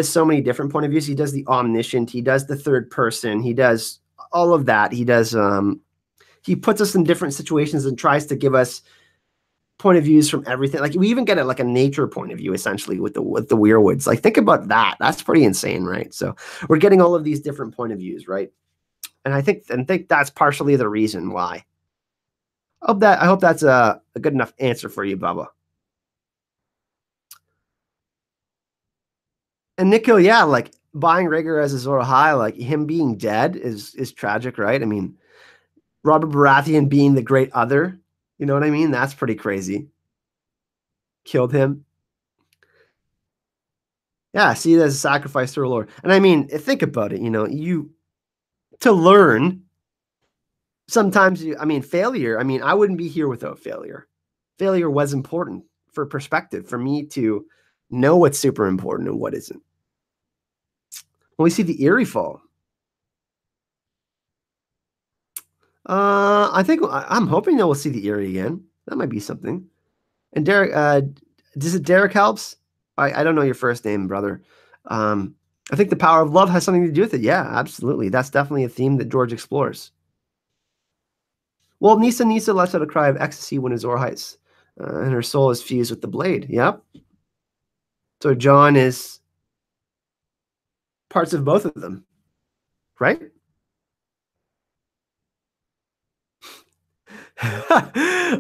so many different point of views. He does the omniscient, he does the third person, he does all of that. He does he puts us in different situations and tries to give us point of views from everything. Like we even get it like a nature point of view essentially with the weirwoods. Like think about that. That's pretty insane, right? So we're getting all of these different point of views, right? And I think that's partially the reason why. I hope that's a good enough answer for you, Bubba. And Nikhil, yeah, like buying Rhaegar as Azor Ahai, like him being dead is tragic, right? I mean, Robert Baratheon being the great other, you know what I mean? That's pretty crazy. Killed him. Yeah, see it as a sacrifice to our Lord. And I mean, think about it, you to learn sometimes failure. I mean, I wouldn't be here without failure. Failure was important for perspective, for me to know what's super important and what isn't. When we see the Eyrie fall, I'm hoping that we'll see the Eyrie again. That might be something. And Derek, does it Derek helps? I don't know your first name, brother. I think the power of love has something to do with it. Yeah, absolutely. That's definitely a theme that George explores. Well, Nisa lets out a cry of ecstasy when Azor Ahai, and her soul is fused with the blade. Yep. So Jon is parts of both of them, right?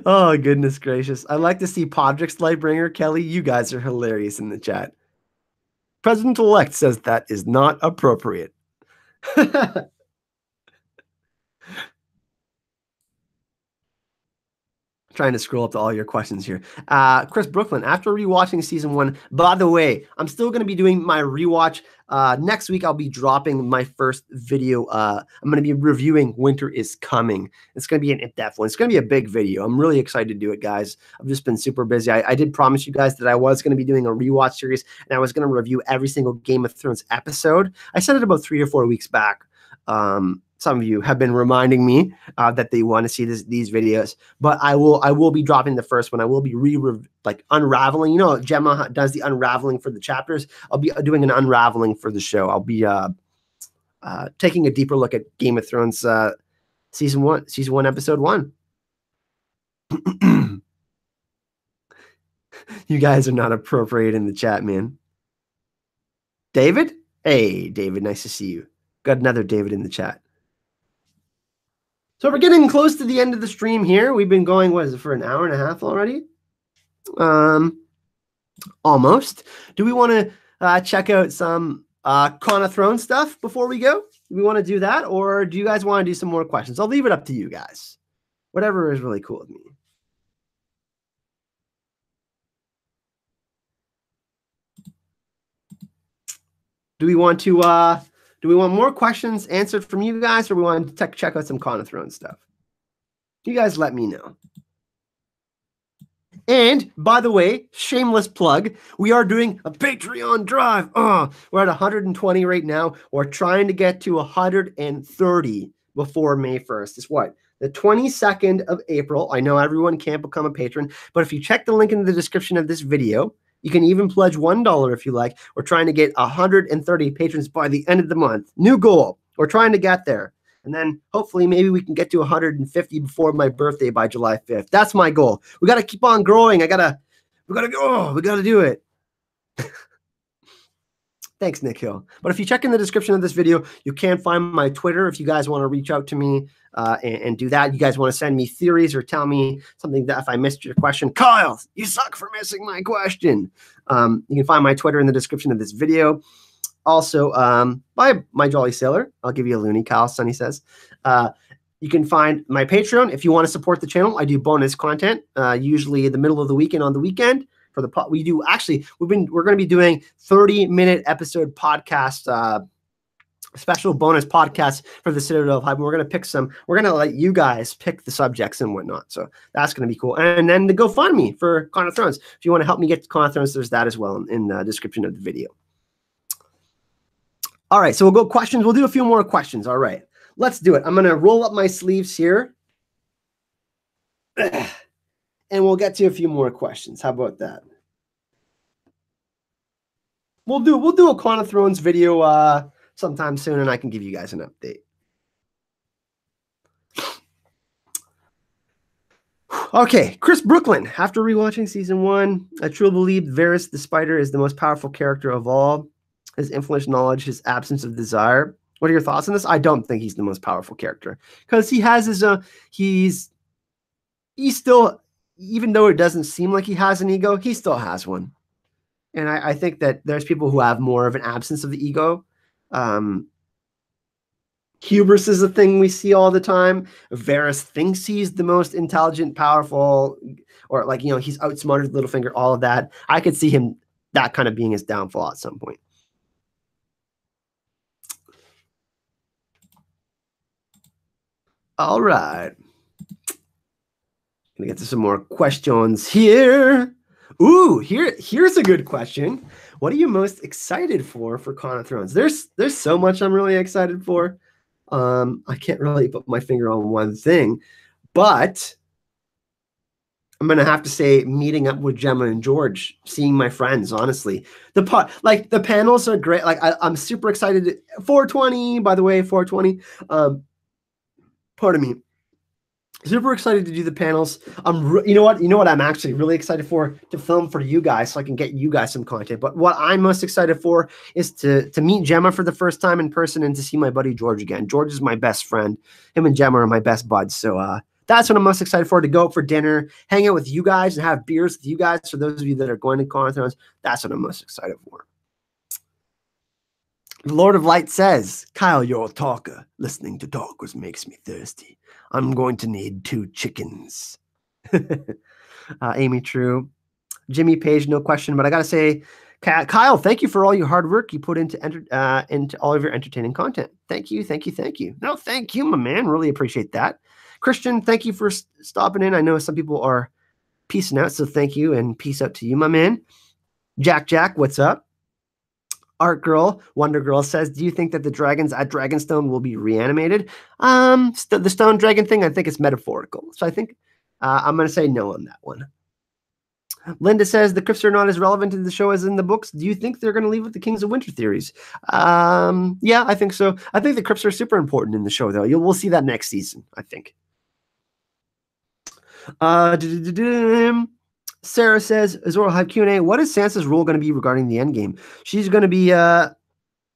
Oh, goodness gracious. I like to see Podrick's Lightbringer. Kelly, you guys are hilarious in the chat. President-elect says that is not appropriate. Trying to scroll up to all your questions here. Chris Brooklyn, after rewatching season 1, by the way, I'm still going to be doing my rewatch. Next week, I'll be dropping my first video. I'm going to be reviewing Winter is Coming. It's going to be an in-depth one. It's going to be a big video. I'm really excited to do it, guys. I've just been super busy. I did promise you guys that I was going to be doing a rewatch series, and I was going to review every single Game of Thrones episode. I said it about 3 or 4 weeks back. Some of you have been reminding me that they want to see these videos, but I will be dropping the first one. I will be unraveling. Gemma does the unraveling for the chapters. I'll be doing an unraveling for the show. I'll be taking a deeper look at Game of Thrones season 1, episode 1. You guys are not appropriate in the chat, man. David? Hey, David, nice to see you. Got another David in the chat. So we're getting close to the end of the stream here. We've been going, what is it, for an hour and a half already? Almost. Do we want to check out some Con of Thrones stuff before we go? Do we want to do that, or do you guys want to do some more questions? I'll leave it up to you guys. Whatever is really cool with me. Do we want more questions answered from you guys, or we want to check out some Con of Thrones stuff? You guys let me know. And by the way, shameless plug, we are doing a Patreon drive. We're at 120 right now. We're trying to get to 130 before May 1st. It's what? The 22nd of April. I know everyone can't become a patron, but if you check the link in the description of this video, you can even pledge $1 if you like. We're trying to get 130 patrons by the end of the month. New goal. We're trying to get there. And then hopefully maybe we can get to 150 before my birthday by July 5th. That's my goal. We got to keep on growing. We got to go. We got to do it. Thanks, Nick Hill. But if you check in the description of this video, you can find my Twitter if you guys want to reach out to me and do that. You guys want to send me theories or tell me something that if I missed your question, Kyle, you suck for missing my question. You can find my Twitter in the description of this video. Also, by My Jolly Sailor. I'll give you a loony, Kyle, Sonny says. You can find my Patreon if you want to support the channel. I do bonus content, usually in the middle of the week and on the weekend. For the we do actually, we're going to be doing 30-minute episode podcast, special bonus podcasts for the Citadel of Hype. We're going to pick some. We're going to let you guys pick the subjects and whatnot. So that's going to be cool. And then the GoFundMe for Con of Thrones. If you want to help me get to Con of Thrones, there's that as well in the description of the video. All right, so we'll go questions. We'll do a few more questions. All right, let's do it. I'm going to roll up my sleeves here. And we'll get to a few more questions. How about that? We'll do a Con of Thrones video sometime soon, and I can give you guys an update. Okay, Chris Brooklyn. After rewatching season 1, I truly believe Varys the Spider is the most powerful character of all. His influence, knowledge, his absence of desire. What are your thoughts on this? I don't think he's the most powerful character because he has his he's still, even though it doesn't seem like he has an ego, he still has one. And I think that there's people who have more of an absence of the ego. Hubris is a thing we see all the time. Varys thinks he's the most intelligent, powerful, or like, you know, he's outsmarted Littlefinger, all of that. I could see him, that kind of being his downfall at some point. All right. Gonna get to some more questions here. Ooh, here's a good question. What are you most excited for Con of Thrones? There's so much I'm really excited for. I can't really put my finger on one thing, but I'm gonna have to say meeting up with Gemma and George, seeing my friends. Honestly, the panels are great. Like I'm super excited. 420, by the way, 420. Pardon me. Super excited to do the panels. You know what I'm actually really excited for, to film for you guys so I can get you guys some content. But what I'm most excited for is to meet Gemma for the first time in person and to see my buddy George again. George is my best friend. Him and Gemma are my best buds. So that's what I'm most excited for, to go out for dinner, hang out with you guys and have beers with you guys. For those of you that are going to Con of Thrones, that's what I'm most excited for. The Lord of Light says, Kyle, you're a talker. Listening to talkers makes me thirsty. I'm going to need 2 chickens. Amy True. Jimmy Page, no question. But I got to say, Kyle, thank you for all your hard work you put into all of your entertaining content. Thank you, thank you, thank you. No, thank you, my man. Really appreciate that. Christian, thank you for stopping in. I know some people are peacing out, so thank you, and peace out to you, my man. Jack, what's up? Art Girl, Wonder Girl says, do you think that the dragons at Dragonstone will be reanimated? The stone dragon thing, I think it's metaphorical. So I think I'm going to say no on that one. Linda says, the crypts are not as relevant in the show as in the books. Do you think they're going to leave with the Kings of Winter theories? Yeah, I think so. I think the crypts are super important in the show, though. We'll see that next season, I think. Sarah says, Azor Ahai Q&A, what is Sansa's role going to be regarding the Endgame? She's going to be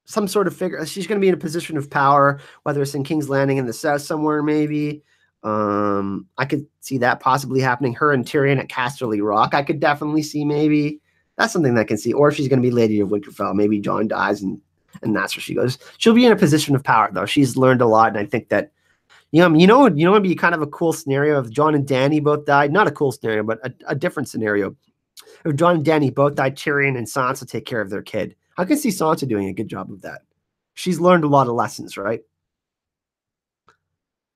some sort of figure. She's going to be in a position of power, whether it's in King's Landing in the south somewhere, maybe. I could see that possibly happening. Her and Tyrion at Casterly Rock, I could definitely see maybe. That's something that I can see. Or she's going to be Lady of Winterfell. Maybe Jon dies and that's where she goes. She'll be in a position of power, though. She's learned a lot, and I think that it'd be kind of a cool scenario if Jon and Dany both died. Not a cool scenario, but a different scenario. If Jon and Dany both died, Tyrion and Sansa take care of their kid. I can see Sansa doing a good job of that. She's learned a lot of lessons, right?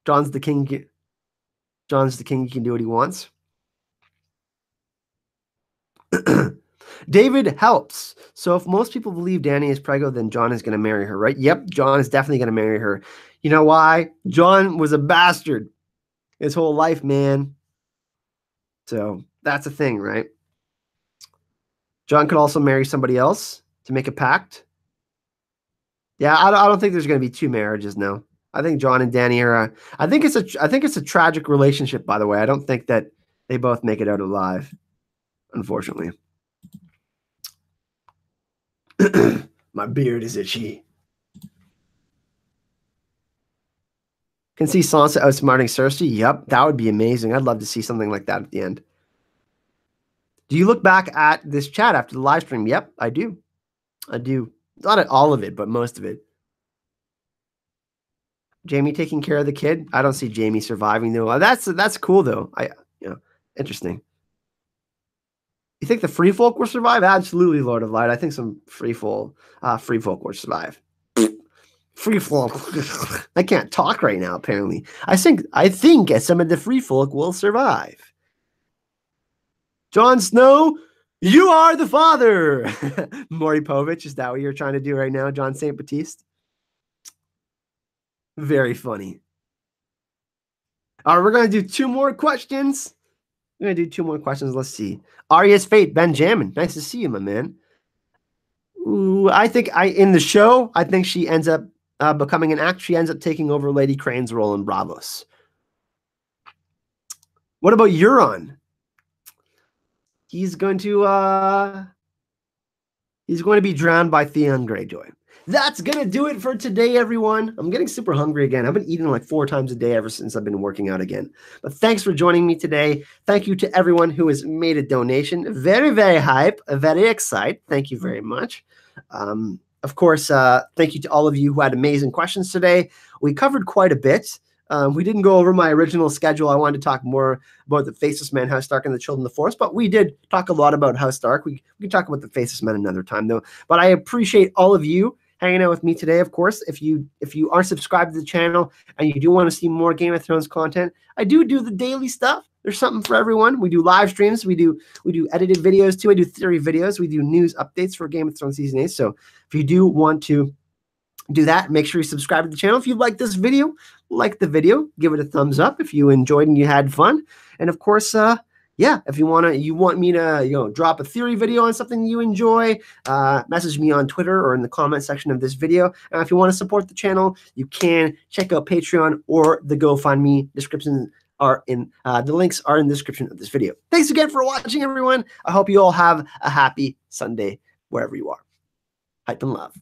Jon's the king. Jon's the king. He can do what he wants. David helps. So if most people believe Dany is preggo, then Jon is going to marry her, right? Yep, Jon is definitely going to marry her. You know why? Jon was a bastard his whole life, man. So that's a thing, right? Jon could also marry somebody else to make a pact. Yeah, I don't think there's going to be 2 marriages now. I think Jon and Dany are. I think it's a tragic relationship. By the way, I don't think that they both make it out alive, unfortunately. My beard is itchy. Can see Sansa outsmarting Cersei. Yep, that would be amazing. I'd love to see something like that at the end. Do you look back at this chat after the live stream? Yep, I do. I do. Not at all of it, but most of it. Jaime taking care of the kid. I don't see Jaime surviving though. That's cool though. Interesting. You think the free folk will survive? Absolutely, Lord of Light. I think some free folk will survive. Free folk. I can't talk right now, apparently. I think some of the free folk will survive. Jon Snow, you are the father. Maury Povich, is that what you're trying to do right now, John St. Baptiste? Very funny. All right, we're going to do 2 more questions. We're going to do 2 more questions. Let's see. Arya's Fate, Benjamin. Nice to see you, my man. Ooh, I think in the show, I think she ends up becoming an act. She ends up taking over Lady Crane's role in Bravos. What about Euron? He's going to be drowned by Theon Greyjoy. That's going to do it for today, everyone. I'm getting super hungry again. I've been eating like 4 times a day ever since I've been working out again. But thanks for joining me today. Thank you to everyone who has made a donation. Very, very hype. Very excited. Thank you very much. Of course, thank you to all of you who had amazing questions today. We covered quite a bit. We didn't go over my original schedule. I wanted to talk more about the Faceless Men, House Stark, and the Children of the Forest, but we did talk a lot about House Stark. We can talk about the Faceless Men another time, though. But I appreciate all of you hanging out with me today. Of course, if you are subscribed to the channel and you do want to see more Game of Thrones content, I do the daily stuff. There's something for everyone. We do live streams. We do edited videos too. I do theory videos. We do news updates for Game of Thrones Season 8. So if you do want to do that, make sure you subscribe to the channel. If you like this video, like the video, give it a thumbs up if you enjoyed and you had fun. And of course, if you want me to drop a theory video on something you enjoy, message me on Twitter or in the comment section of this video. And if you want to support the channel, you can check out Patreon or the GoFundMe. Descriptions are in the links are in the description of this video. Thanks again for watching, everyone. I hope you all have a happy Sunday wherever you are. Hype and love.